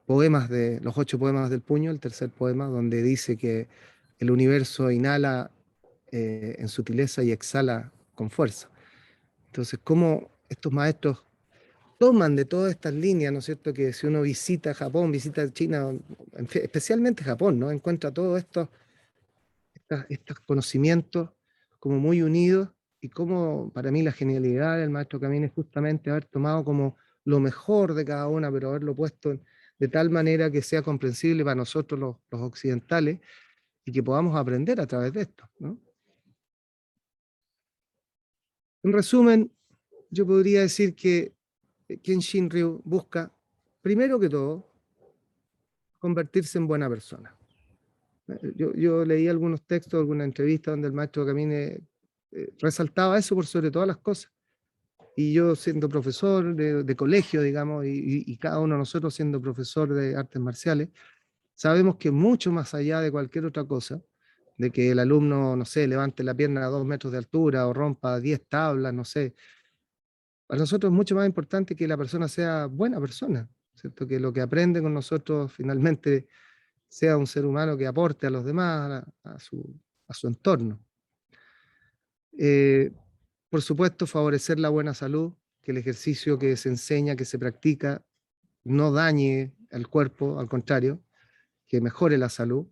poemas de los 8 poemas del puño, el tercer poema, donde dice que el universo inhala en sutileza y exhala con fuerza. Entonces, cómo estos maestros toman de todas estas líneas, ¿no es cierto? Que si uno visita Japón, visita China, especialmente Japón, ¿no? Encuentra todos estos conocimientos como muy unidos, y como para mí la genialidad del maestro Kamine es justamente haber tomado como lo mejor de cada una, pero haberlo puesto de tal manera que sea comprensible para nosotros los occidentales, y que podamos aprender a través de esto, ¿no? En resumen, yo podría decir que Kenshin Ryu busca, primero que todo, convertirse en buena persona. Yo leí algunos textos, alguna entrevista donde el maestro Kamine resaltaba eso por sobre todas las cosas. Y yo siendo profesor de colegio, digamos, y cada uno de nosotros siendo profesor de artes marciales, sabemos que mucho más allá de cualquier otra cosa, de que el alumno, no sé, levante la pierna a 2 metros de altura o rompa 10 tablas, no sé, para nosotros es mucho más importante que la persona sea buena persona, ¿cierto? Que lo que aprende con nosotros finalmente sea un ser humano que aporte a los demás, a su entorno. Eh, por supuesto, favorecer la buena salud, que el ejercicio que se enseña, que se practica, no dañe al cuerpo, al contrario, que mejore la salud.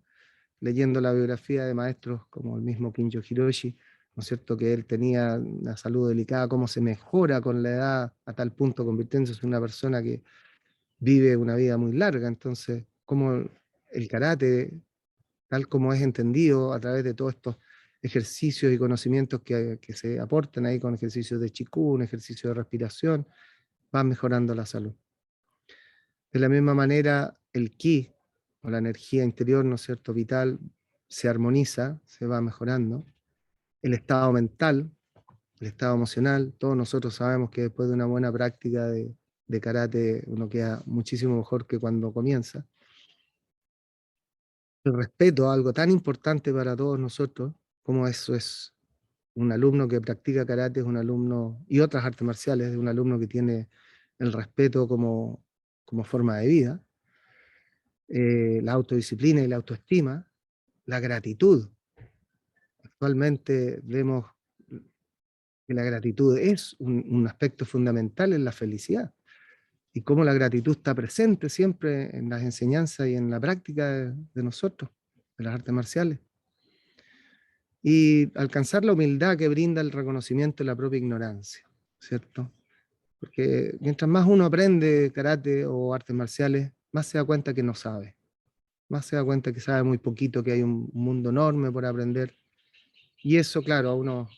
Leyendo la biografía de maestros como el mismo Kinjo Hiroshi, ¿no es cierto?, que él tenía una salud delicada, cómo se mejora con la edad a tal punto convirtiéndose en una persona que vive una vida muy larga. Entonces, como el karate, tal como es entendido a través de todos estos ejercicios y conocimientos que se aportan ahí con ejercicios de Qigong, ejercicios de respiración, va mejorando la salud. De la misma manera, el ki, o la energía interior, ¿no es cierto?, vital, se armoniza, se va mejorando. El estado mental, el estado emocional, todos nosotros sabemos que después de una buena práctica de karate uno queda muchísimo mejor que cuando comienza. El respeto, algo tan importante para todos nosotros, cómo eso es un alumno que practica karate, es un alumno, y otras artes marciales, es un alumno que tiene el respeto como forma de vida, la autodisciplina y la autoestima, la gratitud. Actualmente vemos que la gratitud es un aspecto fundamental en la felicidad y cómo la gratitud está presente siempre en las enseñanzas y en la práctica de nosotros, de las artes marciales. Y alcanzar la humildad que brinda el reconocimiento de la propia ignorancia, ¿cierto? Porque mientras más uno aprende karate o artes marciales, más se da cuenta que no sabe, más se da cuenta que sabe muy poquito, que hay un mundo enorme por aprender. Y eso, claro, a uno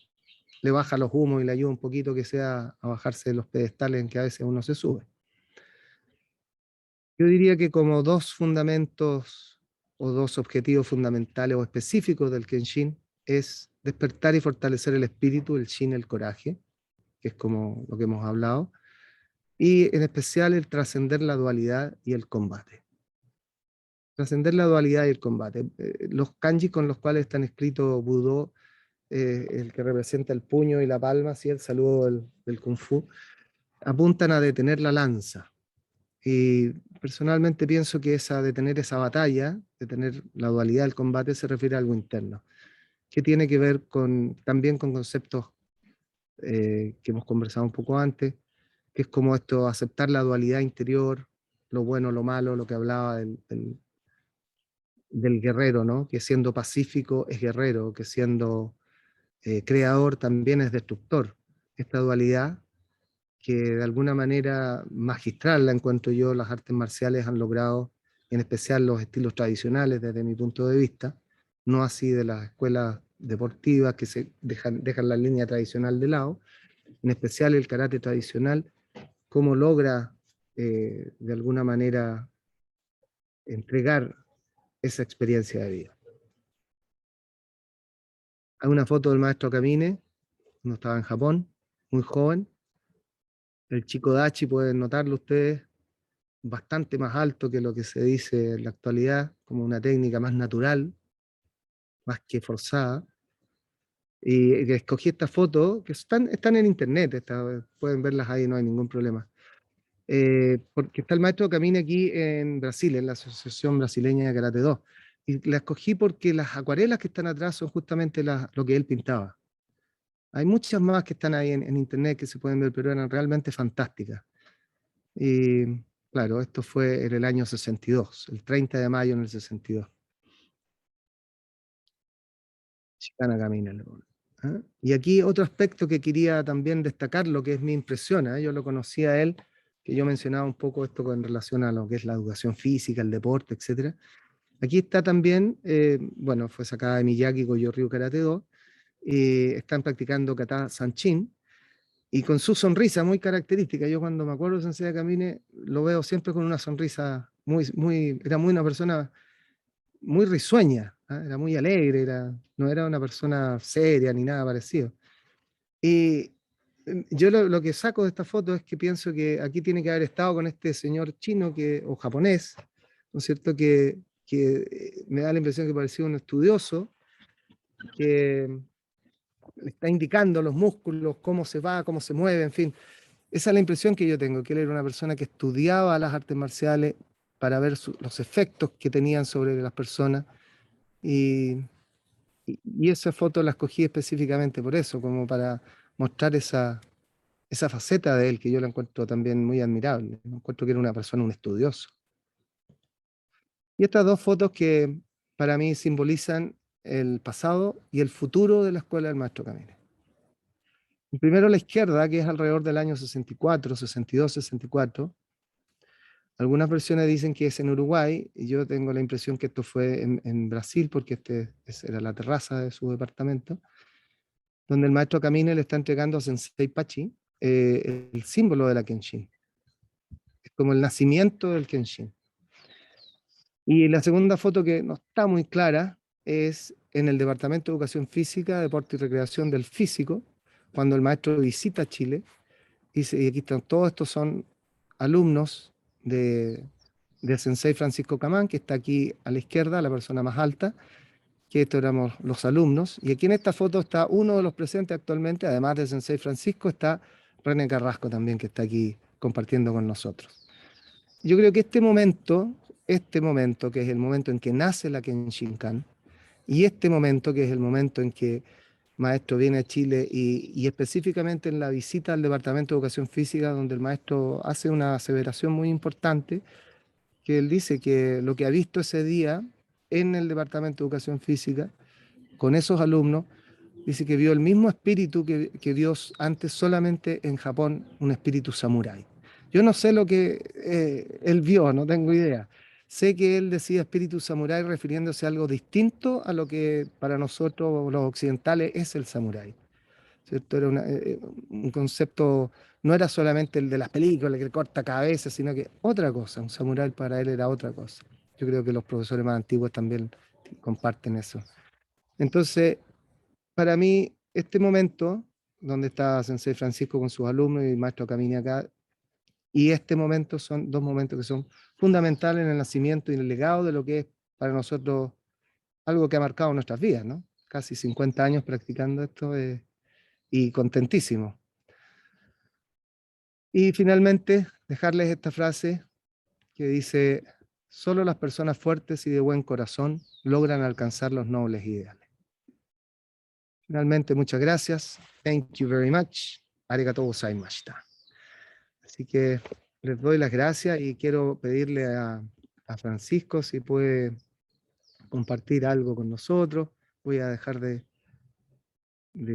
le baja los humos y le ayuda un poquito que sea a bajarse de los pedestales en que a veces uno se sube. Yo diría que como dos fundamentos o dos objetivos fundamentales o específicos del Kenshin es despertar y fortalecer el espíritu, el Shin, el coraje, que es como lo que hemos hablado, y en especial el trascender la dualidad y el combate. Trascender la dualidad y el combate. Los kanji con los cuales están escritos Budō, el que representa el puño y la palma, ¿sí? El saludo del Kung Fu, apuntan a detener la lanza. Y personalmente pienso que detener esa batalla, detener la dualidad del combate, se refiere a algo interno, que tiene que ver también con conceptos que hemos conversado un poco antes, que es como esto, aceptar la dualidad interior, lo bueno, lo malo, lo que hablaba del guerrero, ¿no? Que siendo pacífico es guerrero, que siendo creador también es destructor. Esta dualidad que de alguna manera magistral la encuentro yo, las artes marciales han logrado, en especial los estilos tradicionales desde mi punto de vista, no así de las escuelas deportivas que se dejan la línea tradicional de lado, en especial el karate tradicional, cómo logra de alguna manera entregar esa experiencia de vida. Hay una foto del maestro Kamine, cuando estaba en Japón, muy joven. El chico Dachi, pueden notarlo ustedes, bastante más alto que lo que se dice en la actualidad, como una técnica más natural, más que forzada. Y escogí esta foto, que están en internet, pueden verlas ahí, no hay ningún problema. Porque está el maestro Kamine aquí en Brasil, en la Asociación Brasileña de Karate Do. Y la escogí porque las acuarelas que están atrás son justamente lo que él pintaba. Hay muchas más que están ahí en internet que se pueden ver, pero eran realmente fantásticas. Y claro, esto fue en el año 62, el 30 de mayo en el 62. Chicana Camina. ¿Ah? Y aquí otro aspecto que quería también destacar, lo que es mi impresión, ¿eh? Yo lo conocía a él, que yo mencionaba un poco esto con relación a lo que es la educación física, el deporte, etc. Aquí está también, bueno, fue sacada de Miyagi Goyo Ryu Karate Do, están practicando kata Sanchin, y con su sonrisa muy característica. Yo cuando me acuerdo de Sensei Kamine, lo veo siempre con una sonrisa era muy una persona muy risueña, ¿ah? Era muy alegre, no era una persona seria ni nada parecido. Y yo lo que saco de esta foto es que pienso que aquí tiene que haber estado con este señor chino o japonés, ¿no es cierto? Que me da la impresión que parecía un estudioso, que le está indicando los músculos, cómo se va, cómo se mueve, en fin. Esa es la impresión que yo tengo, que él era una persona que estudiaba las artes marciales para ver los efectos que tenían sobre las personas. Y, y esa foto la escogí específicamente por eso, como para mostrar esa faceta de él que yo la encuentro también muy admirable. Encuentro que era una persona, un estudioso. Y estas dos fotos que para mí simbolizan el pasado y el futuro de la escuela del maestro Kamine. Primero la izquierda, que es alrededor del año 64, 62, 64. Algunas versiones dicen que es en Uruguay, y yo tengo la impresión que esto fue en Brasil, porque era la terraza de su departamento, donde el maestro Kamine le está entregando a Sensei Pachi el símbolo de la Kenshin. Es como el nacimiento del Kenshin. Y la segunda foto, que no está muy clara, es en el Departamento de Educación Física, Deporte y Recreación del Físico, cuando el maestro visita Chile. Y aquí están, todos estos son alumnos del Sensei Francisco Camán, que está aquí a la izquierda, la persona más alta, que estos éramos los alumnos. Y aquí en esta foto está uno de los presentes actualmente, además de Sensei Francisco, está René Carrasco también, que está aquí compartiendo con nosotros. Yo creo que este momento, que es el momento en que nace la Kenshinkan, y este momento, que es el momento en que maestro viene a Chile y específicamente en la visita al Departamento de Educación Física, donde el maestro hace una aseveración muy importante, que él dice que lo que ha visto ese día en el Departamento de Educación Física, con esos alumnos, dice que vio el mismo espíritu que vio antes solamente en Japón, un espíritu samurái. Yo no sé lo que él vio, no tengo idea. Sé que él decía espíritu samurái refiriéndose a algo distinto a lo que para nosotros los occidentales es el samurái, ¿cierto? Era un concepto, no era solamente el de las películas que corta cabezas, sino que otra cosa, un samurái para él era otra cosa. Yo creo que los profesores más antiguos también comparten eso. Entonces, para mí, este momento, donde está Sensei Francisco con sus alumnos y el maestro Camini acá, y este momento son dos momentos que son fundamentales en el nacimiento y en el legado de lo que es para nosotros algo que ha marcado nuestras vidas, ¿no? Casi 50 años practicando esto y contentísimo. Y finalmente, dejarles esta frase que dice, solo las personas fuertes y de buen corazón logran alcanzar los nobles ideales. Finalmente, muchas gracias. Thank you very much. Arigatou gozaimashita. Así que les doy las gracias y quiero pedirle a Francisco si puede compartir algo con nosotros. Voy a dejar de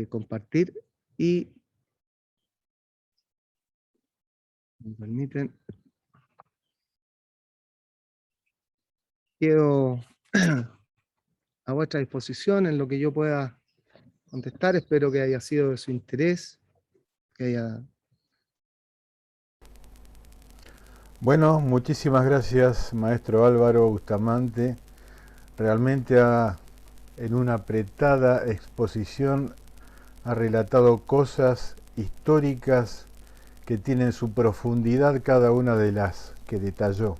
compartir y me permiten. Quedo a vuestra disposición en lo que yo pueda contestar. Espero que haya sido de su interés, que haya... Bueno, muchísimas gracias, maestro Álvaro Bustamante. Realmente en una apretada exposición ha relatado cosas históricas que tienen su profundidad cada una de las que detalló.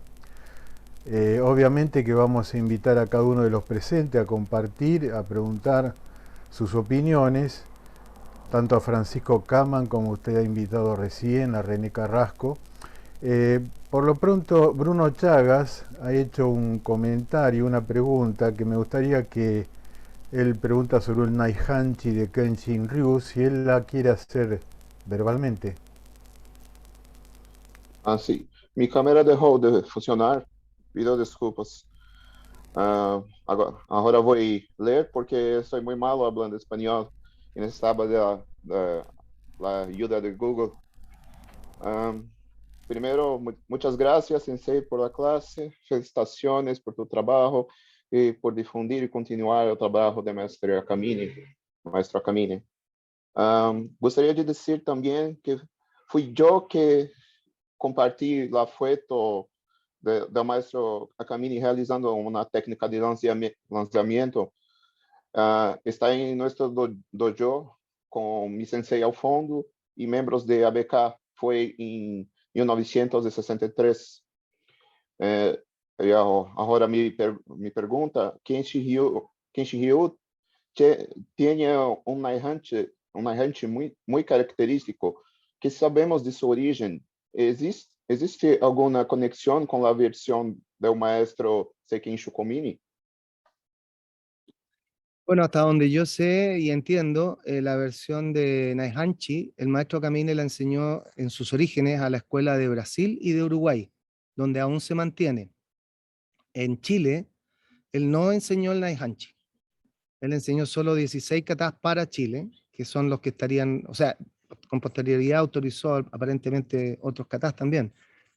Obviamente que vamos a invitar a cada uno de los presentes a compartir, a preguntar sus opiniones, tanto a Francisco Kaman como usted ha invitado recién, a René Carrasco. Por lo pronto, Bruno Chagas ha hecho un comentario, una pregunta que me gustaría que él pregunta sobre el Naihanchi de Kenshin Ryu, si él la quiere hacer verbalmente. Ah, sí. Mi cámara dejó de funcionar. Pido desculpas. Ahora voy a leer porque soy muy malo hablando español y necesitaba de la ayuda de Google. Primero, muchas gracias, Sensei, por la clase. Felicitaciones por tu trabajo y por difundir y continuar el trabajo de Maestro Akamine. Gostaria de decir también que fui yo que compartí la foto del maestro Akamine realizando una técnica de lanzamiento. Está en nuestro dojo con mi sensei al fondo y miembros de ABK. Fue en 1963. Agora me pergunta, Kenshin Ryu tiene un Naihanchi muy característico. ¿Qué sabemos de su origen? ¿Existe alguna conexión con la versión del maestro Seiken Shukomini? Bueno, hasta donde yo sé y entiendo, la versión de Naihanchi, el maestro Camine la enseñó en sus orígenes a la escuela de Brasil y de Uruguay, donde aún se mantiene. En Chile, él no enseñó el Naihanchi. Él enseñó solo 16 katas para Chile, que son los que estarían, o sea, con posterioridad autorizó aparentemente otros katas también,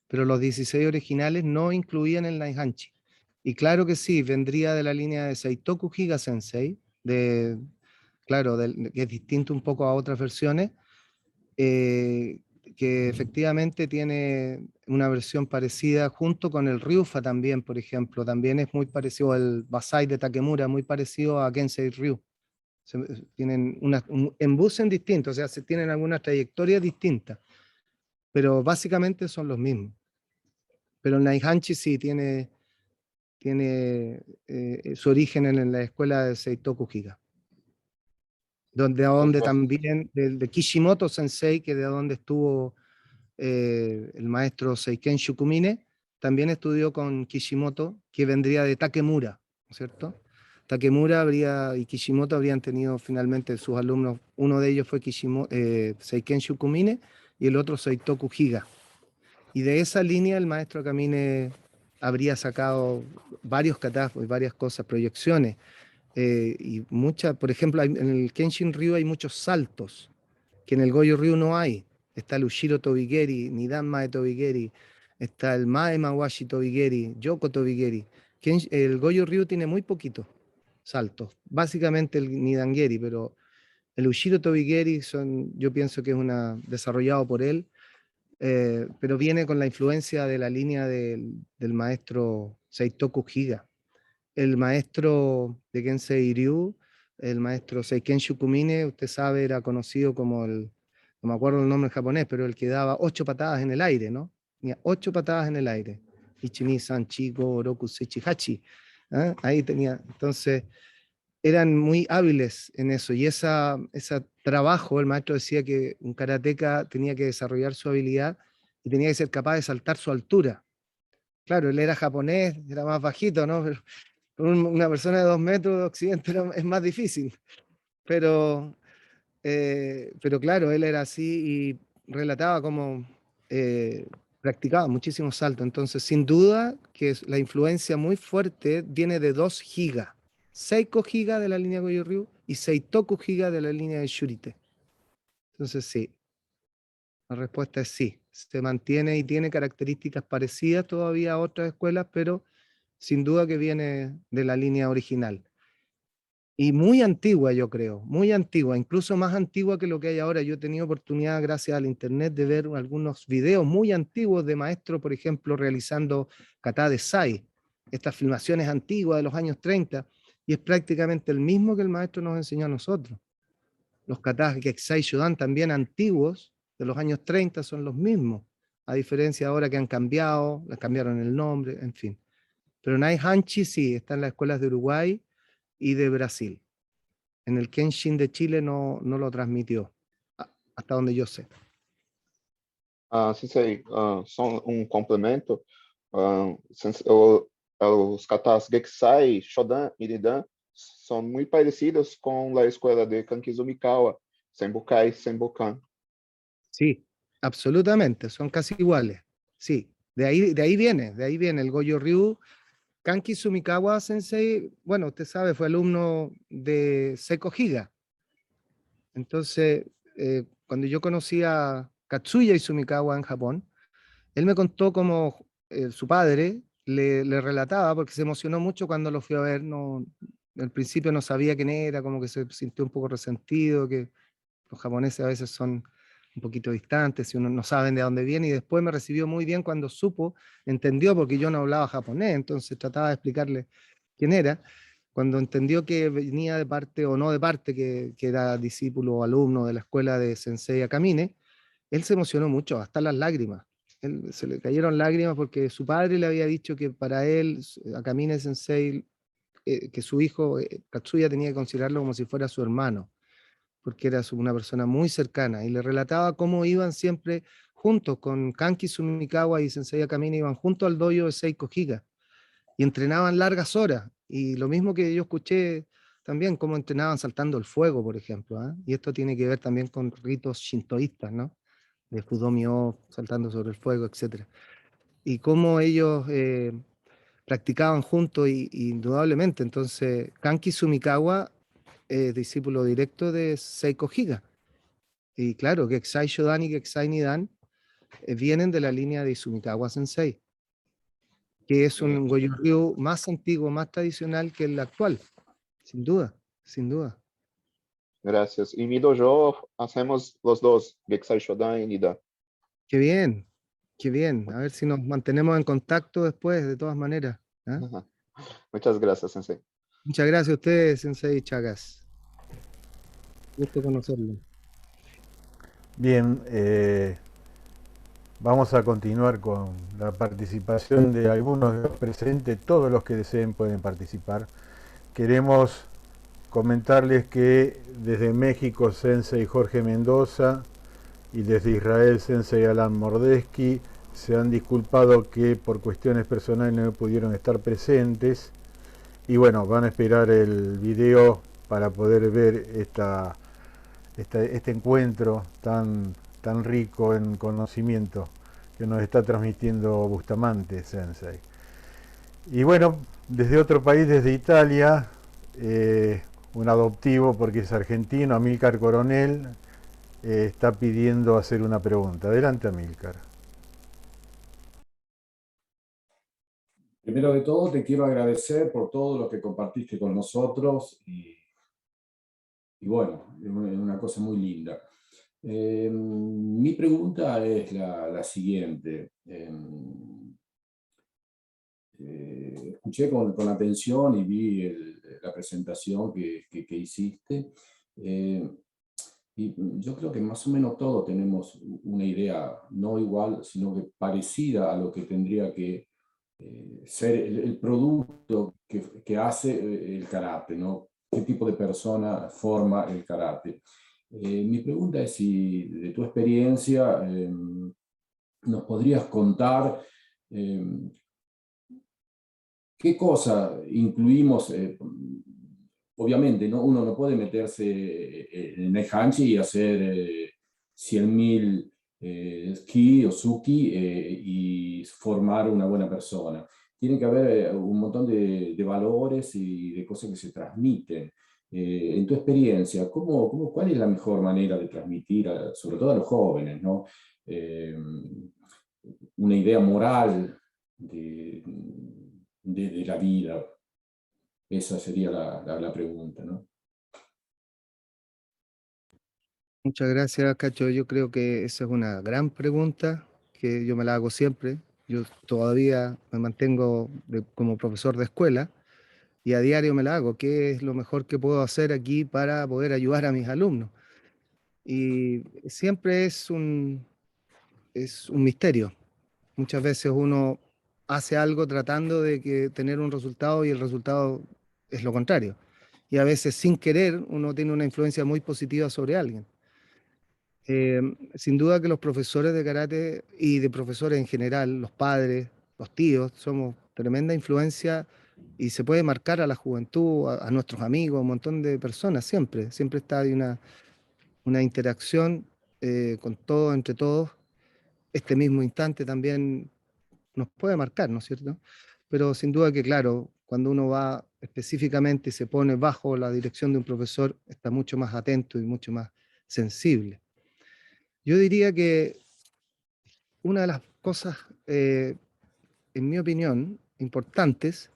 pero los 16 originales no incluían el Naihanchi. Y claro que sí, vendría de la línea de Seitoku Higa Sensei, claro, que es distinto un poco a otras versiones, que efectivamente tiene una versión parecida junto con el Ryufa también, por ejemplo. También es muy parecido al Basai de Takemura, muy parecido a Kensei Ryu. Tienen embusen distintos, o sea, tienen algunas trayectorias distintas, pero básicamente son los mismos. Pero el Naihanchi sí tiene tiene su origen en la escuela de Seitoku Higa, donde también, de Kishimoto Sensei, que de donde estuvo el maestro Seiken Shukumine, también estudió con Kishimoto, que vendría de Takemura, ¿no es cierto? Takemura y Kishimoto habrían tenido finalmente sus alumnos, uno de ellos fue Seiken Shukumine y el otro Seitoku Higa. Y de esa línea el maestro Akamine habría sacado varios katas, varias cosas, proyecciones. Y muchas, por ejemplo, en el Kenshin Ryu hay muchos saltos, que en el Goju Ryu no hay. Está el Ushiro Tobigeri, Nidan Mae Tobigeri, está el Mae Mawashi Tobigeri, Yoko Tobigeri. El Goju Ryu tiene muy poquitos saltos, básicamente el Nidangeri, pero el Ushiro Tobigeri yo pienso que es desarrollado por él, pero viene con la influencia de la línea del maestro Seitoku Higa. El maestro de Gensei Ryu, el maestro Seiken Shukumine, usted sabe, era conocido como no me acuerdo el nombre en japonés, pero el que daba 8 patadas en el aire, ¿no? Tenía 8 patadas en el aire. Ichini, San, Chigo, Oroku, Sechi, Hachi. Ahí tenía. Entonces, eran muy hábiles en eso. Y ese trabajo, el maestro decía que un karateca tenía que desarrollar su habilidad y tenía que ser capaz de saltar su altura. Claro, él era japonés, era más bajito, ¿no? Pero una persona de 2 metros de Occidente es más difícil. Pero claro, él era así y relataba cómo practicaba muchísimos saltos. Entonces, sin duda que la influencia muy fuerte viene de 2 gigas. Seiko Higa de la línea Goju Ryu y Seitoku Higa de la línea de Shurite. Entonces, sí, la respuesta es sí. Se mantiene y tiene características parecidas todavía a otras escuelas, pero sin duda que viene de la línea original. Y muy antigua, yo creo, muy antigua, incluso más antigua que lo que hay ahora. Yo he tenido oportunidad, gracias al internet, de ver algunos videos muy antiguos de maestros, por ejemplo, realizando kata de sai, estas filmaciones antiguas de los años 30, y es prácticamente el mismo que el maestro nos enseñó a nosotros. Los katas Geksai Shodan también antiguos, de los años 30, son los mismos, a diferencia ahora que han cambiado, les cambiaron el nombre, en fin. Pero Nai Hanchi sí, está en las escuelas de Uruguay y de Brasil. En el Kenshin de Chile no lo transmitió, hasta donde yo sé. Sensei, só complemento. Os katas Geksai, Shodan e Nidan são muito parecidos com a escola de Kankizo Mikawa, Senbukai, Senbokan. Sí, absolutamente, son casi iguales. Sí, de ahí viene el Goju Ryu. Kanki Sumikawa Sensei, bueno, usted sabe, fue alumno de Seiko Higa. Entonces, cuando yo conocí a Katsuya Sumikawa en Japón, él me contó cómo su padre le relataba, porque se emocionó mucho cuando lo fui a ver. No, al principio no sabía quién era, como que se sintió un poco resentido, que los japoneses a veces son un poquito distantes y uno no saben de dónde viene, y después me recibió muy bien cuando entendió, porque yo no hablaba japonés, entonces trataba de explicarle quién era. Cuando entendió que venía de parte o no de parte, que era discípulo o alumno de la escuela de Sensei Akamine, él se emocionó mucho, hasta las lágrimas. Se le cayeron lágrimas porque su padre le había dicho que para él, Akamine Sensei, que su hijo Katsuya tenía que considerarlo como si fuera su hermano, porque era una persona muy cercana, y le relataba cómo iban siempre juntos, con Kanki Sumikawa y Sensei Akamine, iban juntos al dojo de Seiko Higa, y entrenaban largas horas, y lo mismo que yo escuché también, cómo entrenaban saltando el fuego, por ejemplo, y esto tiene que ver también con ritos shintoístas, ¿no? De Fudomyo, saltando sobre el fuego, etc. Y cómo ellos practicaban juntos, y indudablemente, entonces, Kanki Sumikawa, discípulo directo de Seiko Higa. Y claro, Geksai Shodan y Geksai Nidan vienen de la línea de Sumikawa Sensei, que es un Goju Ryu más antiguo, más tradicional que el actual, sin duda, sin duda. Gracias. En mi dojo hacemos los dos, Geksai Shodan y Nidan. Qué bien, qué bien. A ver si nos mantenemos en contacto después, de todas maneras. Muchas gracias, Sensei. Muchas gracias a ustedes, Sensei Chagas. Gusto conocerlo. Bien, Vamos a continuar con la participación de algunos de los presentes. Todos los que deseen pueden participar. Queremos comentarles que desde México, Sensei Jorge Mendoza, y desde Israel, Sensei Alan Mordesky, se han disculpado que por cuestiones personales no pudieron estar presentes. Y bueno, van a esperar el video para poder ver este encuentro tan rico en conocimiento que nos está transmitiendo Bustamante Sensei. Y bueno, desde otro país, desde Italia, un adoptivo porque es argentino, Amílcar Coronel, está pidiendo hacer una pregunta. Adelante, Amílcar. Primero de todo, te quiero agradecer por todo lo que compartiste con nosotros y bueno, es una cosa muy linda. Mi pregunta es la siguiente. Escuché con atención y vi la presentación que hiciste. Y yo creo que más o menos todos tenemos una idea, no igual, sino que parecida a lo que tendría que ser el producto que hace el karate, ¿no? ¿Qué tipo de persona forma el karate? Mi pregunta es si de tu experiencia nos podrías contar qué cosa incluimos. Obviamente, ¿no? Uno no puede meterse en el hanchi y hacer 100.000 ki o suki y formar una buena persona. Tiene que haber un montón de valores y de cosas que se transmiten. En tu experiencia, ¿cuál es la mejor manera de transmitir, sobre todo a los jóvenes, ¿no? Una idea moral de la vida? Esa sería la pregunta, ¿no? Muchas gracias, Cacho. Yo creo que esa es una gran pregunta que yo me la hago siempre. Yo todavía me mantengo como profesor de escuela y a diario me la hago. ¿Qué es lo mejor que puedo hacer aquí para poder ayudar a mis alumnos? Y siempre es un misterio. Muchas veces uno hace algo tratando de tener un resultado y el resultado es lo contrario. Y a veces sin querer uno tiene una influencia muy positiva sobre alguien. Sin duda que los profesores de karate y de profesores en general, los padres, los tíos, somos tremenda influencia y se puede marcar a la juventud, a nuestros amigos, a un montón de personas, siempre está hay una interacción con todo, entre todos. Este mismo instante también nos puede marcar, ¿no es cierto? Pero sin duda que, claro, cuando uno va específicamente y se pone bajo la dirección de un profesor, está mucho más atento y mucho más sensible. Yo diría que una de las cosas, en mi opinión, importantes,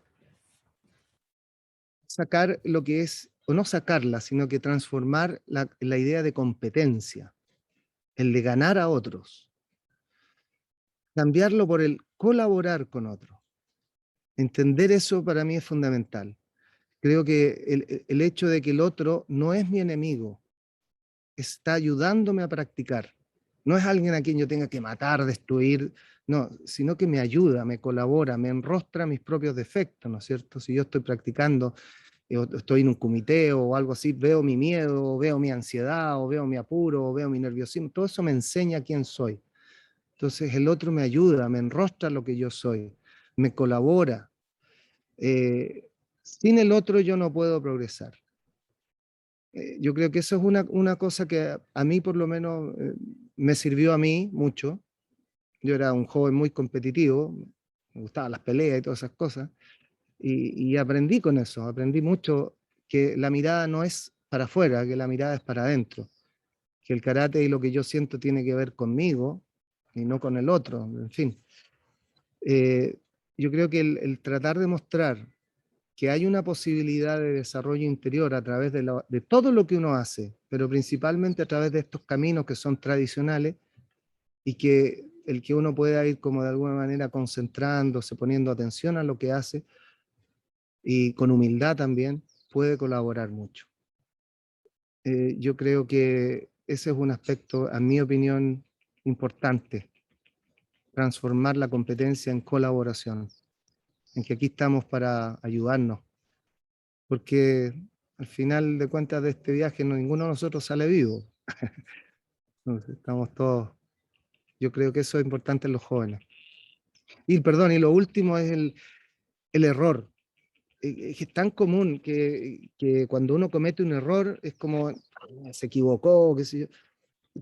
sacar lo que es, o no sacarla, sino que transformar la idea de competencia, el de ganar a otros, cambiarlo por el colaborar con otros. Entender eso para mí es fundamental. Creo que el hecho de que el otro no es mi enemigo, está ayudándome a practicar. No es alguien a quien yo tenga que matar, destruir, no, sino que me ayuda, me colabora, me enrostra mis propios defectos, ¿no es cierto? Si yo estoy practicando, o estoy en un comité o algo así, veo mi miedo, o veo mi ansiedad, o veo mi apuro, o veo mi nerviosismo, todo eso me enseña quién soy. Entonces el otro me ayuda, me enrostra lo que yo soy, me colabora. Sin el otro yo no puedo progresar. Yo creo que eso es una cosa que a mí por lo menos me sirvió a mí mucho. Yo era un joven muy competitivo, me gustaban las peleas y todas esas cosas, y aprendí con eso, aprendí mucho que la mirada no es para afuera, que la mirada es para adentro, que el karate y lo que yo siento tiene que ver conmigo y no con el otro, en fin. Yo creo que el tratar de mostrar que hay una posibilidad de desarrollo interior a través de todo lo que uno hace, pero principalmente a través de estos caminos que son tradicionales y que el que uno pueda ir como de alguna manera concentrándose, poniendo atención a lo que hace y con humildad también puede colaborar mucho. Yo creo que ese es un aspecto, a mi opinión, importante transformar la competencia en colaboración, en que aquí estamos para ayudarnos, porque al final de cuentas de este viaje ninguno de nosotros sale vivo. Entonces, estamos todos, yo creo que eso es importante en los jóvenes. Y perdón, y lo último es el error. Es tan común que cuando uno comete un error es como se equivocó, qué sé yo,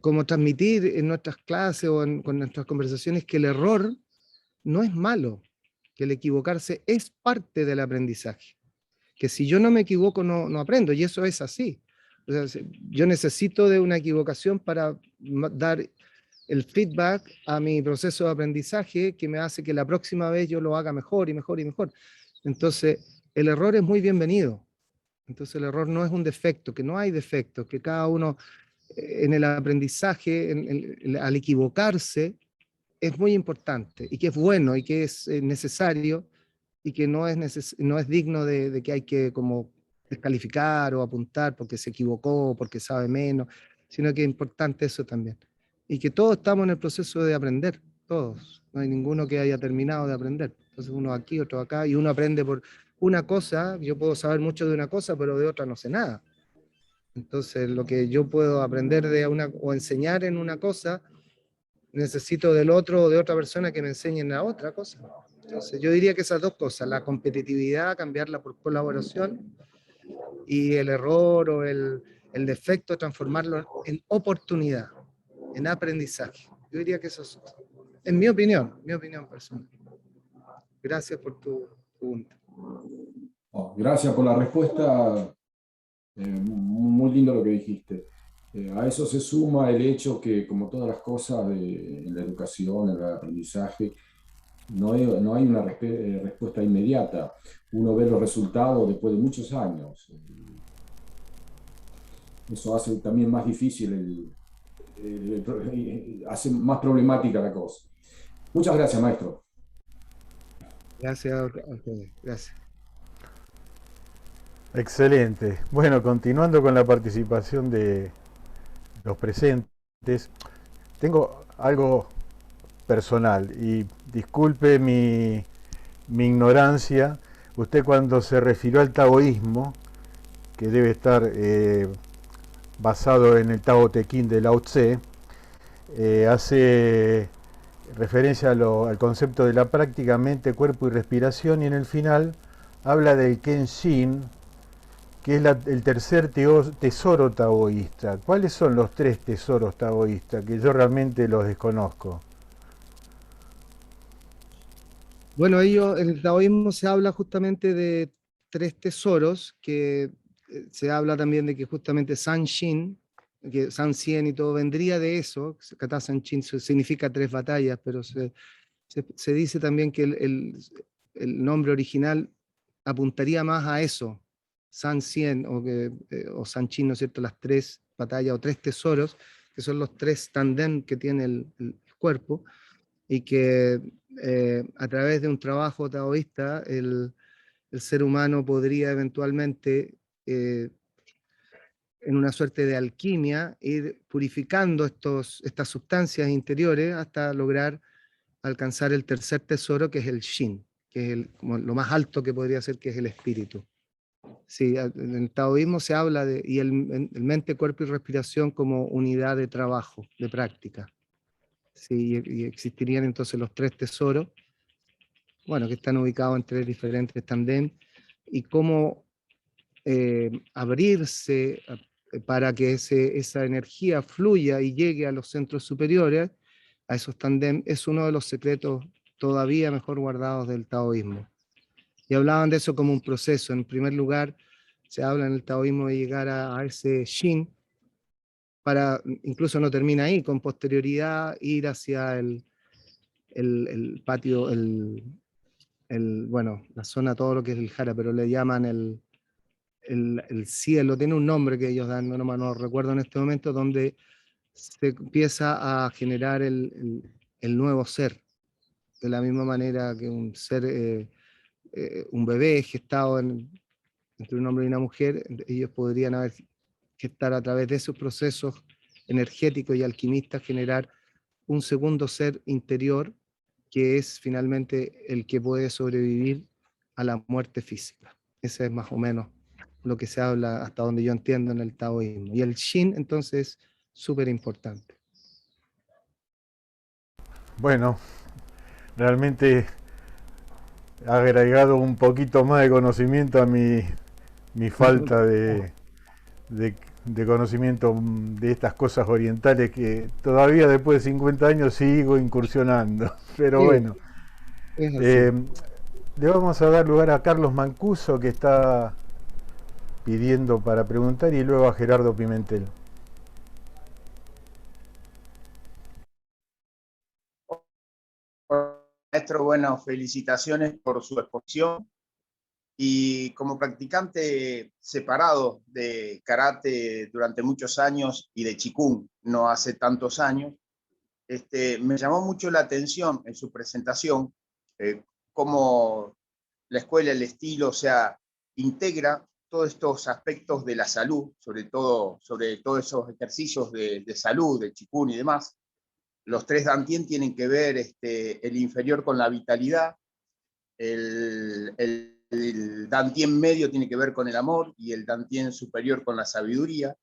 como transmitir en nuestras clases o con nuestras conversaciones que el error no es malo, que el equivocarse es parte del aprendizaje, que si yo no me equivoco no aprendo, y eso es así. O sea, yo necesito de una equivocación para dar el feedback a mi proceso de aprendizaje que me hace que la próxima vez yo lo haga mejor y mejor y mejor. Entonces, el error es muy bienvenido. Entonces, el error no es un defecto, que no hay defectos, que cada uno en el aprendizaje, al equivocarse, es muy importante y que es bueno y que es necesario y que no es digno de que hay que como descalificar o apuntar porque se equivocó, porque sabe menos, sino que es importante eso también. Y que todos estamos en el proceso de aprender, todos. No hay ninguno que haya terminado de aprender. Entonces uno aquí, otro acá, y uno aprende por una cosa, yo puedo saber mucho de una cosa, pero de otra no sé nada. Entonces lo que yo puedo aprender de una o enseñar en una cosa, necesito del otro o de otra persona que me enseñen a otra cosa. Entonces yo diría que esas dos cosas, la competitividad, cambiarla por colaboración, y el error o el defecto, transformarlo en oportunidad, en aprendizaje. Yo diría que eso es mi opinión personal. Gracias por tu pregunta. Oh, gracias por la respuesta. Muy lindo lo que dijiste. A eso se suma el hecho que, como todas las cosas en la educación, en el aprendizaje, no hay una respuesta inmediata. Uno ve los resultados después de muchos años. Eso hace también más difícil, hace más problemática la cosa. Muchas gracias, maestro. Gracias a ustedes. Gracias. Excelente. Bueno, continuando con la participación de los presentes, tengo algo personal y disculpe mi ignorancia. Usted cuando se refirió al taoísmo, que debe estar basado en el Tao Te Ching de Lao Tse, hace referencia al concepto de la práctica mente, cuerpo y respiración, y en el final habla del Kenshin, que es el tercer tesoro taoísta. ¿Cuáles son los tres tesoros taoístas? Que yo realmente los desconozco. Bueno, en el taoísmo se habla justamente de tres tesoros, que se habla también de que justamente San Shin, que San Cien y todo vendría de eso. Kata San Shin significa tres batallas, pero se dice también que el nombre original apuntaría más a eso, San Cien o San Shin, ¿no es cierto? Las tres batallas o tres tesoros, que son los tres tandem que tiene el cuerpo, y que a través de un trabajo taoísta el ser humano podría eventualmente, en una suerte de alquimia, ir purificando estas sustancias interiores hasta lograr alcanzar el tercer tesoro, que es el Shin, que es como lo más alto que podría ser, que es el espíritu. Sí, en el taoísmo se habla y el mente, cuerpo y respiración como unidad de trabajo, de práctica. Sí, y existirían entonces los tres tesoros, bueno, que están ubicados en tres diferentes tandem, y cómo abrirse para que esa energía fluya y llegue a los centros superiores, a esos tandem, es uno de los secretos todavía mejor guardados del taoísmo. Y hablaban de eso como un proceso. En primer lugar, se habla en el taoísmo de llegar a ese Shin, incluso no termina ahí, con posterioridad ir hacia el patio, bueno, la zona, todo lo que es el Jara, pero le llaman el cielo, tiene un nombre que ellos dan, no recuerdo en este momento, donde se empieza a generar el nuevo ser, de la misma manera que un ser, un bebé gestado entre un hombre y una mujer, ellos podrían gestar a través de esos procesos energéticos y alquimistas, generar un segundo ser interior, que es finalmente el que puede sobrevivir a la muerte física. Ese es más o menos lo que se habla hasta donde yo entiendo en el taoísmo. Y el Shin entonces es súper importante. Bueno, realmente ha agregado un poquito más de conocimiento a mi falta de conocimiento de estas cosas orientales que todavía después de 50 años sigo incursionando. Pero Sí, bueno, es así. le vamos a dar lugar a Carlos Mancuso, que está pidiendo para preguntar, y luego a Gerardo Pimentel. Maestro, bueno, felicitaciones por su exposición. Y como practicante separado de karate durante muchos años y de Qigong no hace tantos años, me llamó mucho la atención en su presentación cómo la escuela, el estilo, o sea, integra todos estos aspectos de la salud, sobre todo esos ejercicios de salud, de Qigong y demás. Los 3 Dantien tienen que ver el inferior con la vitalidad, el Dantien medio tiene que ver con el amor y el Dantien superior con la sabiduría.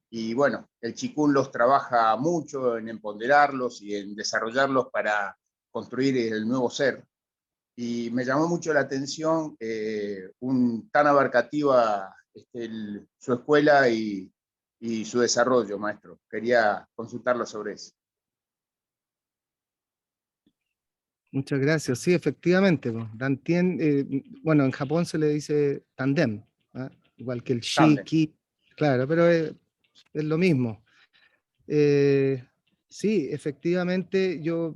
Y bueno, el Qigong los trabaja mucho en empoderarlos y en desarrollarlos para construir el nuevo ser. Y me llamó mucho la atención tan abarcativa su escuela y su desarrollo, maestro. Quería consultarlo sobre eso. Muchas gracias. Sí, efectivamente. Pues, Dantien, bueno, en Japón se le dice tandem, ¿ah? Igual que el Shi, Tandem. Ki, claro, pero es lo mismo. Sí, efectivamente, yo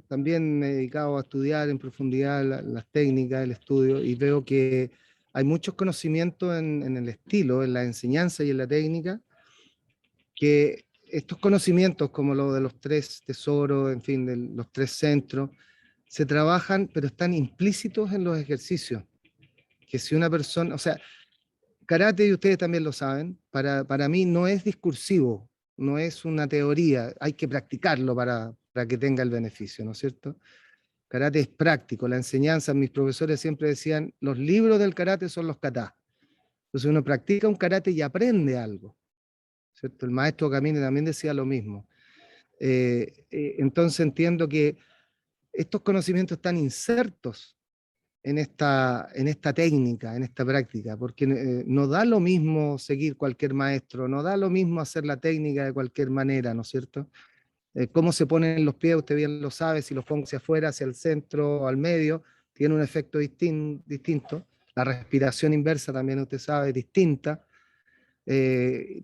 también me he dedicado a estudiar en profundidad las técnicas, el estudio, y veo que hay muchos conocimientos en el estilo, en la enseñanza y en la técnica, que estos conocimientos, como lo de los 3 tesoros, en fin, de los 3 centros, se trabajan, pero están implícitos en los ejercicios. Que si una persona, o sea, karate, y ustedes también lo saben, para mí no es discursivo, no es una teoría, hay que practicarlo para que tenga el beneficio, ¿no es cierto? Karate es práctico, la enseñanza, mis profesores siempre decían, los libros del karate son los katas. Entonces uno practica un karate y aprende algo, ¿cierto? El maestro Kamine también decía lo mismo. Entonces entiendo que estos conocimientos están insertos en esta técnica, en esta práctica, porque no da lo mismo seguir cualquier maestro, no da lo mismo hacer la técnica de cualquier manera, ¿no es cierto? Cómo se ponen los pies, usted bien lo sabe, si los pongo hacia afuera, hacia el centro o al medio, tiene un efecto distinto. La respiración inversa también usted sabe, es distinta.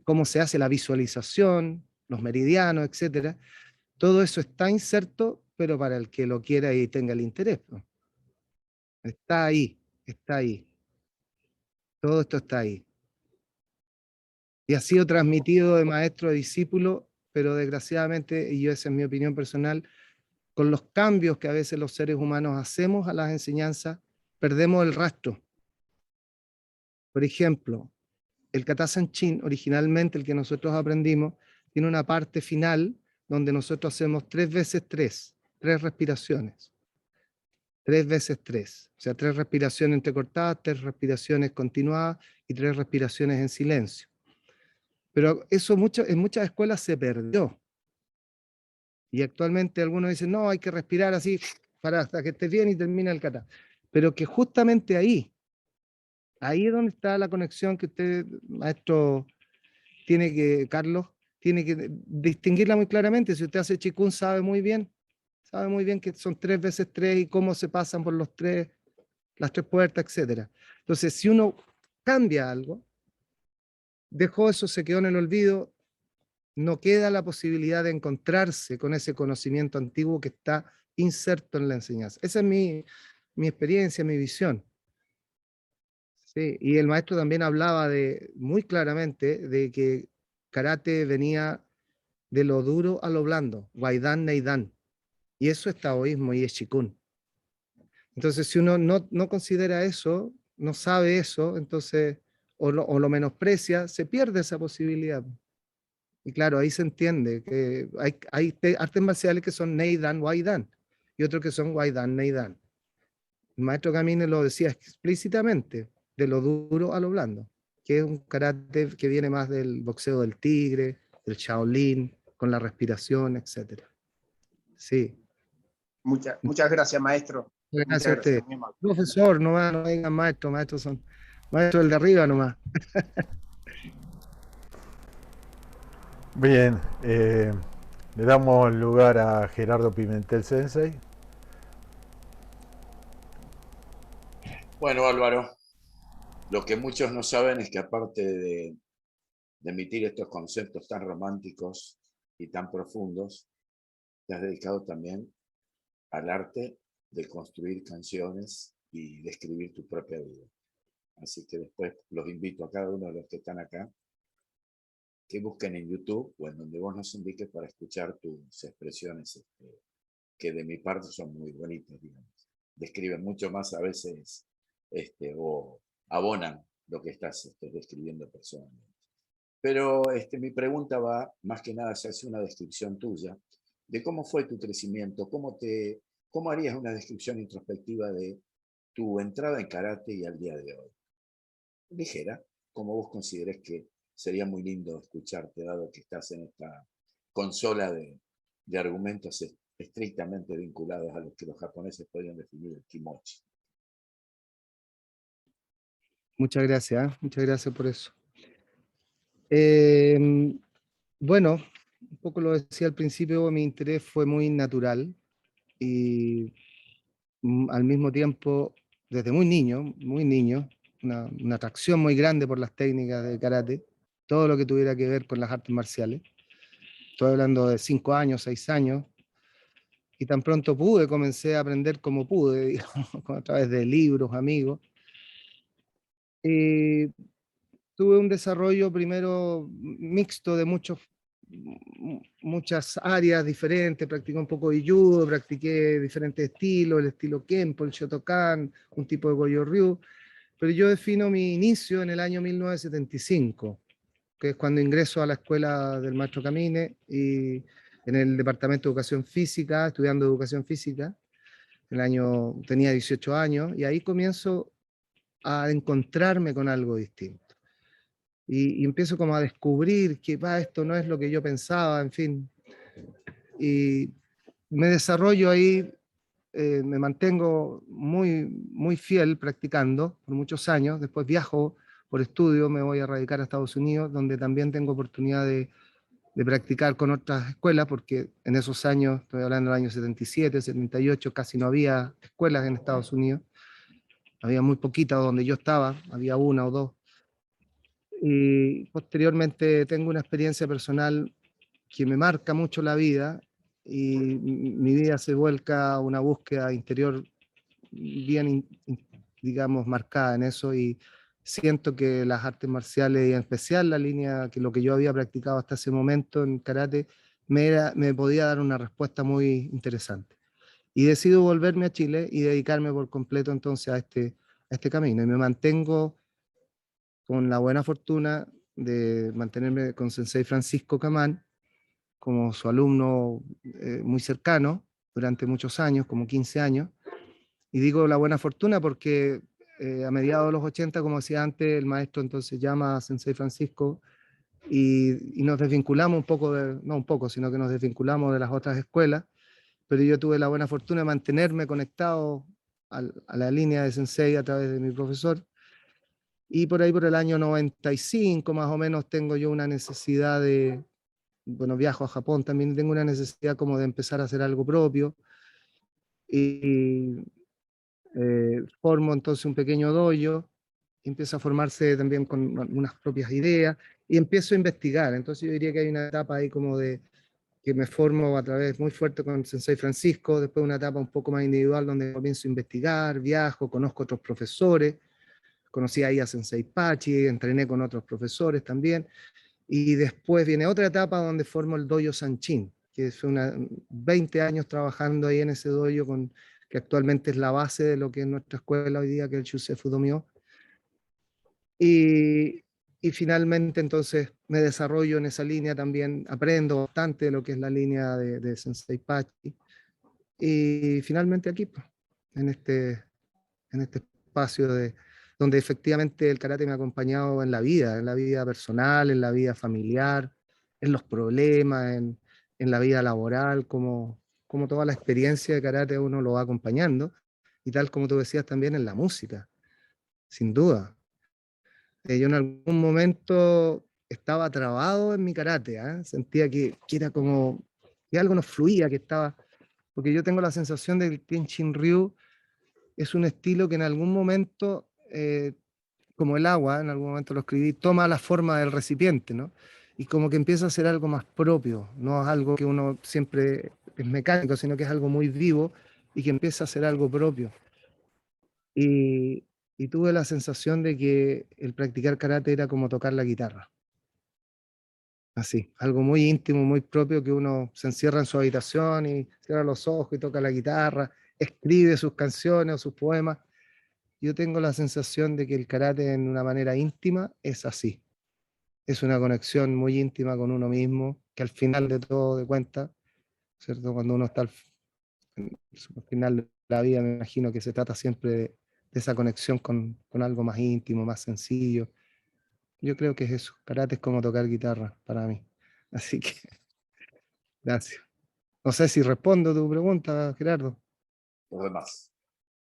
Cómo se hace la visualización, los meridianos, etcétera. Todo eso está inserto, pero para el que lo quiera y tenga el interés, ¿no? Está ahí, está ahí. Todo esto está ahí. Y ha sido transmitido de maestro a discípulo, pero desgraciadamente, y esa es mi opinión personal, con los cambios que a veces los seres humanos hacemos a las enseñanzas, perdemos el rastro. Por ejemplo, el Kata San Chin, originalmente el que nosotros aprendimos, tiene una parte final donde nosotros hacemos 3 veces 3, 3 respiraciones. 3 veces 3, o sea, 3 respiraciones entrecortadas, 3 respiraciones continuadas y 3 respiraciones en silencio. Pero eso en muchas escuelas se perdió. Y actualmente algunos dicen, no, hay que respirar así para hasta que estés bien y termina el kata. Pero que justamente ahí es donde está la conexión que usted, maestro, Carlos, tiene que distinguirla muy claramente. Si usted hace Qigong, sabe muy bien que son 3 veces 3 y cómo se pasan por las 3 puertas, etc. Entonces, si uno cambia algo, dejó eso, se quedó en el olvido, no queda la posibilidad de encontrarse con ese conocimiento antiguo que está inserto en la enseñanza. Esa es mi experiencia, mi visión. Sí, y el maestro también hablaba muy claramente de que karate venía de lo duro a lo blando, Waidan Neidan, y eso es taoísmo y es Qigong. Entonces, si uno no considera eso, no sabe eso, entonces, o lo menosprecia, se pierde esa posibilidad. Y claro, ahí se entiende que hay artes marciales que son Neidan, Waidan, y otros que son Waidan, Neidan. El maestro Kamine lo decía explícitamente, de lo duro a lo blando, que es un karate que viene más del boxeo del tigre, del Shaolin, con la respiración, etc. Sí. Muchas gracias, maestro. Gracias Muchas a gracias. usted. Muy amable. Profesor, nomás, no digan maestro, maestros son maestros del de arriba nomás. Bien, le damos lugar a Gerardo Pimentel Sensei. Bueno, Álvaro, lo que muchos no saben es que aparte de emitir estos conceptos tan románticos y tan profundos, te has dedicado también al arte de construir canciones y de escribir tu propia vida. Así que después los invito a cada uno de los que están acá que busquen en YouTube o en donde vos nos indiques para escuchar tus expresiones, que de mi parte son muy bonitas, digamos. Describen mucho más a veces, o abonan lo que estás describiendo personalmente. Pero mi pregunta va, más que nada, se hace una descripción tuya de cómo fue tu crecimiento, cómo harías una descripción introspectiva de tu entrada en karate y al día de hoy. Ligera, como vos consideres que sería muy lindo escucharte, dado que estás en esta consola de argumentos estrictamente vinculados a los que los japoneses podrían definir el kimochi. Muchas gracias por eso. Bueno, un poco lo decía al principio, mi interés fue muy natural y al mismo tiempo, desde muy niño, una atracción muy grande por las técnicas de karate, todo lo que tuviera que ver con las artes marciales. Estoy hablando de 5 años, 6 años, y tan pronto pude, comencé a aprender como pude, digamos, a través de libros, amigos. Y tuve un desarrollo primero mixto de muchas áreas diferentes, practiqué un poco de judo, practiqué diferentes estilos, el estilo Kenpo, el Shotokan, un tipo de Goju Ryu, pero yo defino mi inicio en el año 1975, que es cuando ingreso a la escuela del maestro Kamine y en el departamento de educación física, estudiando educación física. Tenía 18 años y ahí comienzo a encontrarme con algo distinto. Y empiezo como a descubrir que esto no es lo que yo pensaba, en fin. Y me desarrollo ahí, me mantengo muy fiel practicando por muchos años. Después viajo por estudio, me voy a radicar a Estados Unidos, donde también tengo oportunidad de practicar con otras escuelas, porque en esos años, estoy hablando del año 77, 78, casi no había escuelas en Estados Unidos. Había muy poquitas donde yo estaba, había una o dos. Y posteriormente tengo una experiencia personal que me marca mucho la vida y mi vida se vuelca a una búsqueda interior bien, digamos, marcada en eso y siento que las artes marciales y en especial la línea, que lo que yo había practicado hasta ese momento en karate, me podía dar una respuesta muy interesante. Y decido volverme a Chile y dedicarme por completo entonces a este camino y me mantengo con la buena fortuna de mantenerme con Sensei Francisco Kamán como su alumno muy cercano durante muchos años, como 15 años. Y digo la buena fortuna porque a mediados de los 80, como decía antes, el maestro entonces llama a Sensei Francisco y nos desvinculamos un poco, no un poco, sino que nos desvinculamos de las otras escuelas, pero yo tuve la buena fortuna de mantenerme conectado a la línea de Sensei a través de mi profesor. Y por ahí, por el año 95, más o menos, tengo yo una necesidad bueno, viajo a Japón, también tengo una necesidad como de empezar a hacer algo propio. Y formo entonces un pequeño dojo, empieza a formarse también con unas propias ideas y empiezo a investigar. Entonces yo diría que hay una etapa ahí como de que me formo a través muy fuerte con Sensei Francisco, después una etapa un poco más individual donde comienzo a investigar, viajo, conozco otros profesores, conocí ahí a Sensei Pachi, entrené con otros profesores también, y después viene otra etapa donde formo el dojo Sanchin, que fue 20 años trabajando ahí en ese dojo, que actualmente es la base de lo que es nuestra escuela hoy día, que es el Shusefu Domyo. Y finalmente entonces me desarrollo en esa línea también, aprendo bastante de lo que es la línea de Sensei Pachi, y finalmente aquí, pues, en este espacio donde efectivamente el karate me ha acompañado en la vida personal, en la vida familiar, en los problemas, en la vida laboral, como toda la experiencia de karate uno lo va acompañando, y tal como tú decías también en la música, sin duda. Yo en algún momento estaba trabado en mi karate, ¿eh? Sentía que era como que algo no fluía, que estaba, porque yo tengo la sensación de que el Tien Shin Ryu es un estilo que en algún momento, como el agua, en algún momento lo escribí, toma la forma del recipiente, ¿no? Y como que empieza a ser algo más propio, no es algo que uno siempre es mecánico, sino que es algo muy vivo y que empieza a ser algo propio. Y, y tuve la sensación de que el practicar karate era como tocar la guitarra. Así, algo muy íntimo, muy propio, que uno se encierra en su habitación y cierra los ojos y toca la guitarra, escribe sus canciones o sus poemas. Yo tengo la sensación de que el karate en una manera íntima es así. Es una conexión muy íntima con uno mismo, que al final de todo de cuenta, ¿cierto? Cuando uno está al final de la vida, me imagino que se trata siempre de esa conexión con algo más íntimo, más sencillo. Yo creo que es eso. Karate es como tocar guitarra para mí. Así que, gracias. No sé si respondo tu pregunta, Gerardo. Los demás.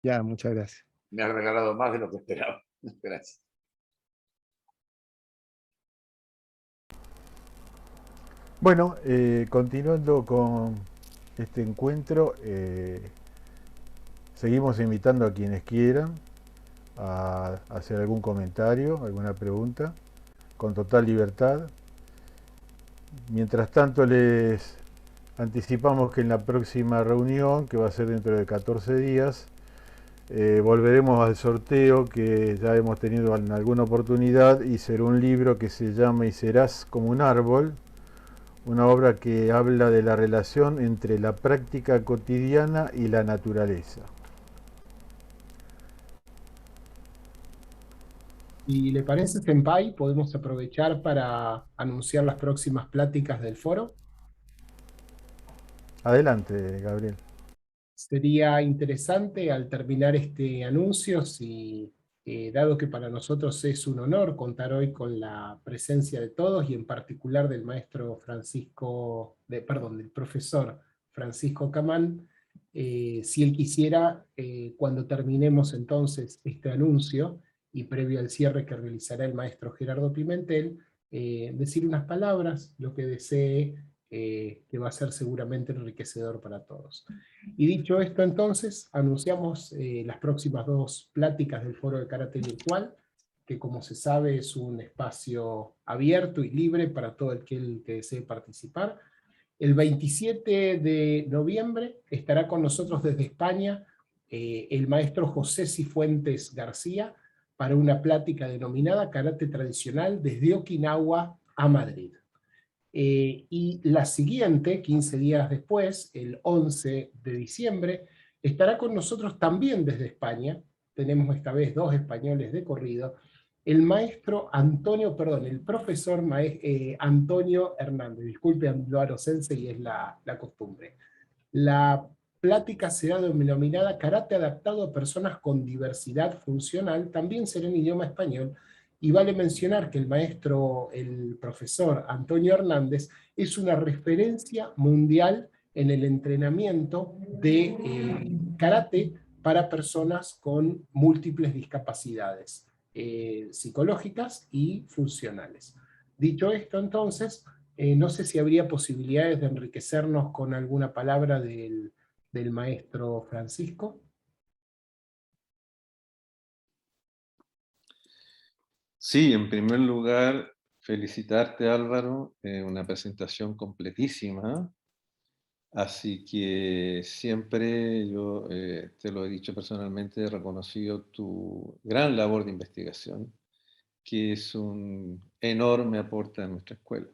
Ya, muchas gracias. Me has regalado más de lo que esperaba. Gracias. Bueno, continuando con este encuentro, seguimos invitando a quienes quieran a hacer algún comentario, alguna pregunta, con total libertad. Mientras tanto, les anticipamos que en la próxima reunión, que va a ser dentro de 14 días, volveremos al sorteo que ya hemos tenido en alguna oportunidad, y será un libro que se llama Y serás como un árbol, una obra que habla de la relación entre la práctica cotidiana y la naturaleza. ¿Y le parece, Senpai, podemos aprovechar para anunciar las próximas pláticas del foro? Adelante, Gabriel. Sería interesante al terminar este anuncio, si, dado que para nosotros es un honor contar hoy con la presencia de todos y en particular del maestro del profesor Francisco Camán, si él quisiera, cuando terminemos entonces este anuncio y previo al cierre que realizará el maestro Gerardo Pimentel, decir unas palabras, lo que desee, que va a ser seguramente enriquecedor para todos. Y dicho esto, entonces, anunciamos las próximas dos pláticas del Foro de Karate Virtual, que como se sabe es un espacio abierto y libre para todo aquel que desee participar. El 27 de noviembre estará con nosotros desde España el maestro José Cifuentes García para una plática denominada Karate Tradicional desde Okinawa a Madrid. Y la siguiente, 15 días después, el 11 de diciembre, estará con nosotros también desde España, tenemos esta vez dos españoles de corrido, el profesor Antonio Hernández. Disculpe, lo arosense y es la costumbre. La plática será denominada Karate adaptado a personas con diversidad funcional, también será en idioma español, y vale mencionar que el profesor Antonio Hernández es una referencia mundial en el entrenamiento de karate para personas con múltiples discapacidades psicológicas y funcionales. Dicho esto, entonces, no sé si habría posibilidades de enriquecernos con alguna palabra del maestro Francisco. Sí, en primer lugar, felicitarte, Álvaro, una presentación completísima. Así que siempre yo te lo he dicho personalmente, he reconocido tu gran labor de investigación, que es un enorme aporte a nuestra escuela.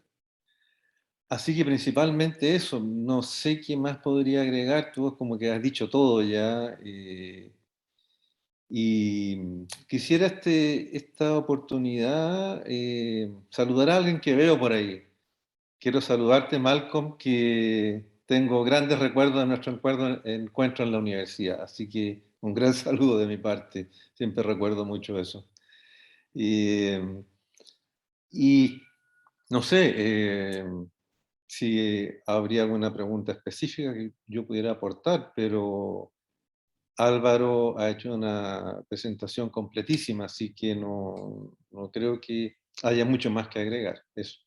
Así que principalmente eso, no sé qué más podría agregar, tú como que has dicho todo ya. Y quisiera esta oportunidad saludar a alguien que veo por ahí. Quiero saludarte, Malcolm, que tengo grandes recuerdos de nuestro encuentro en la universidad, así que un gran saludo de mi parte, siempre recuerdo mucho eso. Y no sé si habría alguna pregunta específica que yo pudiera aportar, pero Álvaro ha hecho una presentación completísima, así que no creo que haya mucho más que agregar. Eso.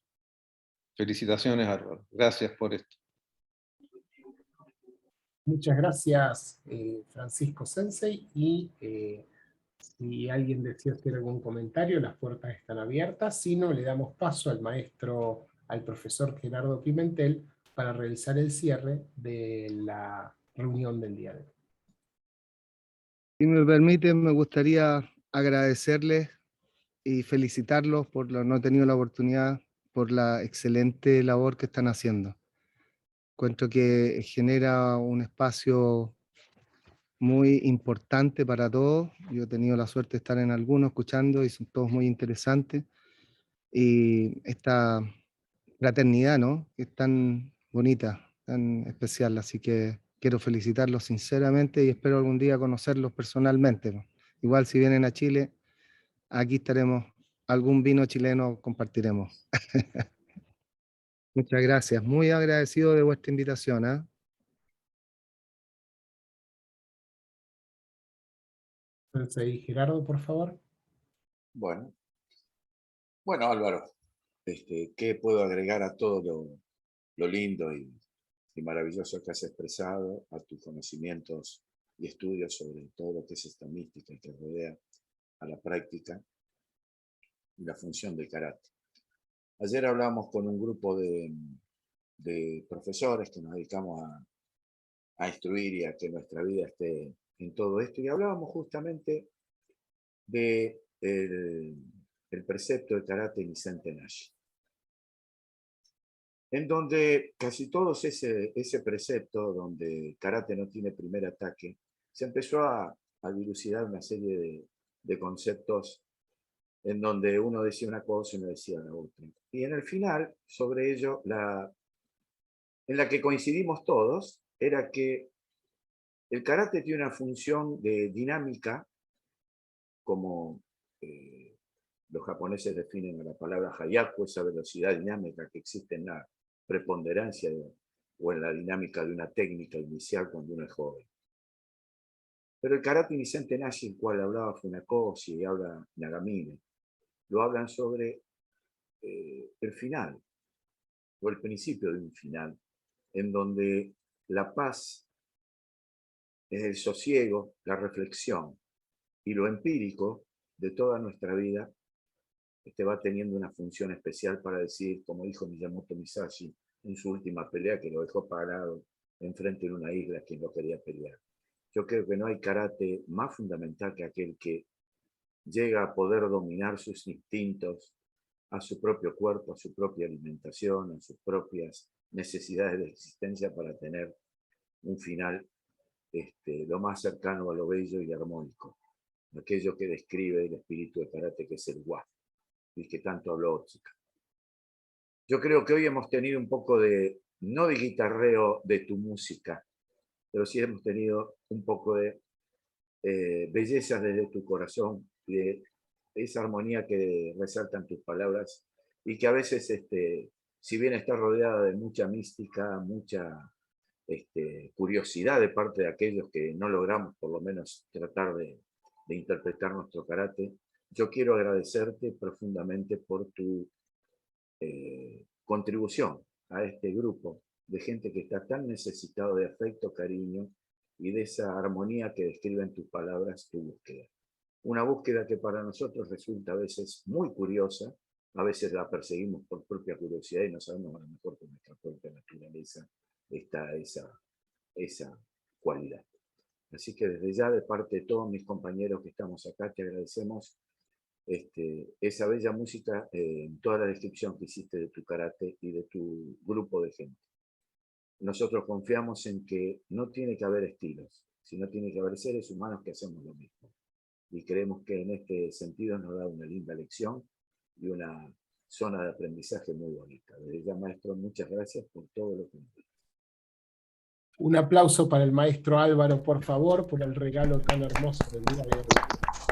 Felicitaciones, Álvaro. Gracias por esto. Muchas gracias, Francisco Sensei, y si alguien desea hacer algún comentario, las puertas están abiertas. Si no, le damos paso al maestro, al profesor Gerardo Pimentel, para realizar el cierre de la reunión del día de hoy. Si me permiten, me gustaría agradecerles y felicitarlos por no he tenido la oportunidad, por la excelente labor que están haciendo. Encuentro que genera un espacio muy importante para todos. Yo he tenido la suerte de estar en algunos escuchando y son todos muy interesantes. Y esta fraternidad, ¿no? Que es tan bonita, tan especial. Así que quiero felicitarlos sinceramente y espero algún día conocerlos personalmente, ¿no? Igual si vienen a Chile, aquí estaremos, algún vino chileno compartiremos. Muchas gracias, muy agradecido de vuestra invitación, ¿eh? Sensei Gerardo, por favor. Bueno, Álvaro, ¿qué puedo agregar a todo lo lindo y maravilloso que has expresado, a tus conocimientos y estudios sobre todo lo que es esta mística que rodea a la práctica y la función del karate? Ayer hablamos con un grupo de profesores que nos dedicamos a instruir y a que nuestra vida esté en todo esto, y hablábamos justamente de el precepto de karate Nisenten Nashi, en donde casi todos ese precepto, donde karate no tiene primer ataque, se empezó a dilucidar una serie de conceptos en donde uno decía una cosa y uno decía la otra. Y en el final, sobre ello, en la que coincidimos todos, era que el karate tiene una función de dinámica, como los japoneses definen a la palabra hayaku, esa velocidad dinámica que existe en la preponderancia o en la dinámica de una técnica inicial cuando uno es joven. Pero el karate Nisenten Nashi, el cual hablaba Funakoshi y habla Nagamine, lo hablan sobre el final, o el principio de un final, en donde la paz es el sosiego, la reflexión y lo empírico de toda nuestra vida va teniendo una función especial para decir, como dijo Miyamoto Musashi en su última pelea, que lo dejó parado enfrente de una isla quien lo quería pelear. Yo creo que no hay karate más fundamental que aquel que llega a poder dominar sus instintos, a su propio cuerpo, a su propia alimentación, a sus propias necesidades de existencia para tener un final lo más cercano a lo bello y armónico, aquello que describe el espíritu de karate, que es el wa, y que tanto habló Otsuka. Yo creo que hoy hemos tenido un poco no de guitarreo de tu música, pero sí hemos tenido un poco de belleza desde tu corazón, y de esa armonía que resaltan tus palabras, y que a veces, si bien está rodeada de mucha mística, mucha curiosidad de parte de aquellos que no logramos por lo menos tratar de interpretar nuestro karate, yo quiero agradecerte profundamente por tu contribución a este grupo de gente que está tan necesitado de afecto, cariño y de esa armonía que describe en tus palabras tu búsqueda. Una búsqueda que para nosotros resulta a veces muy curiosa, a veces la perseguimos por propia curiosidad y no sabemos a lo mejor que nuestra propia naturaleza está esa cualidad. Así que desde ya, de parte de todos mis compañeros que estamos acá, te agradecemos esa bella música en toda la descripción que hiciste de tu karate y de tu grupo de gente. Nosotros confiamos en que no tiene que haber estilos, sino tiene que haber seres humanos que hacemos lo mismo. Y creemos que en este sentido nos da una linda lección y una zona de aprendizaje muy bonita. Desde ya, maestro, muchas gracias por todo lo que nos dice. Un aplauso para el maestro Álvaro, por favor, por el regalo tan hermoso del día de hoy.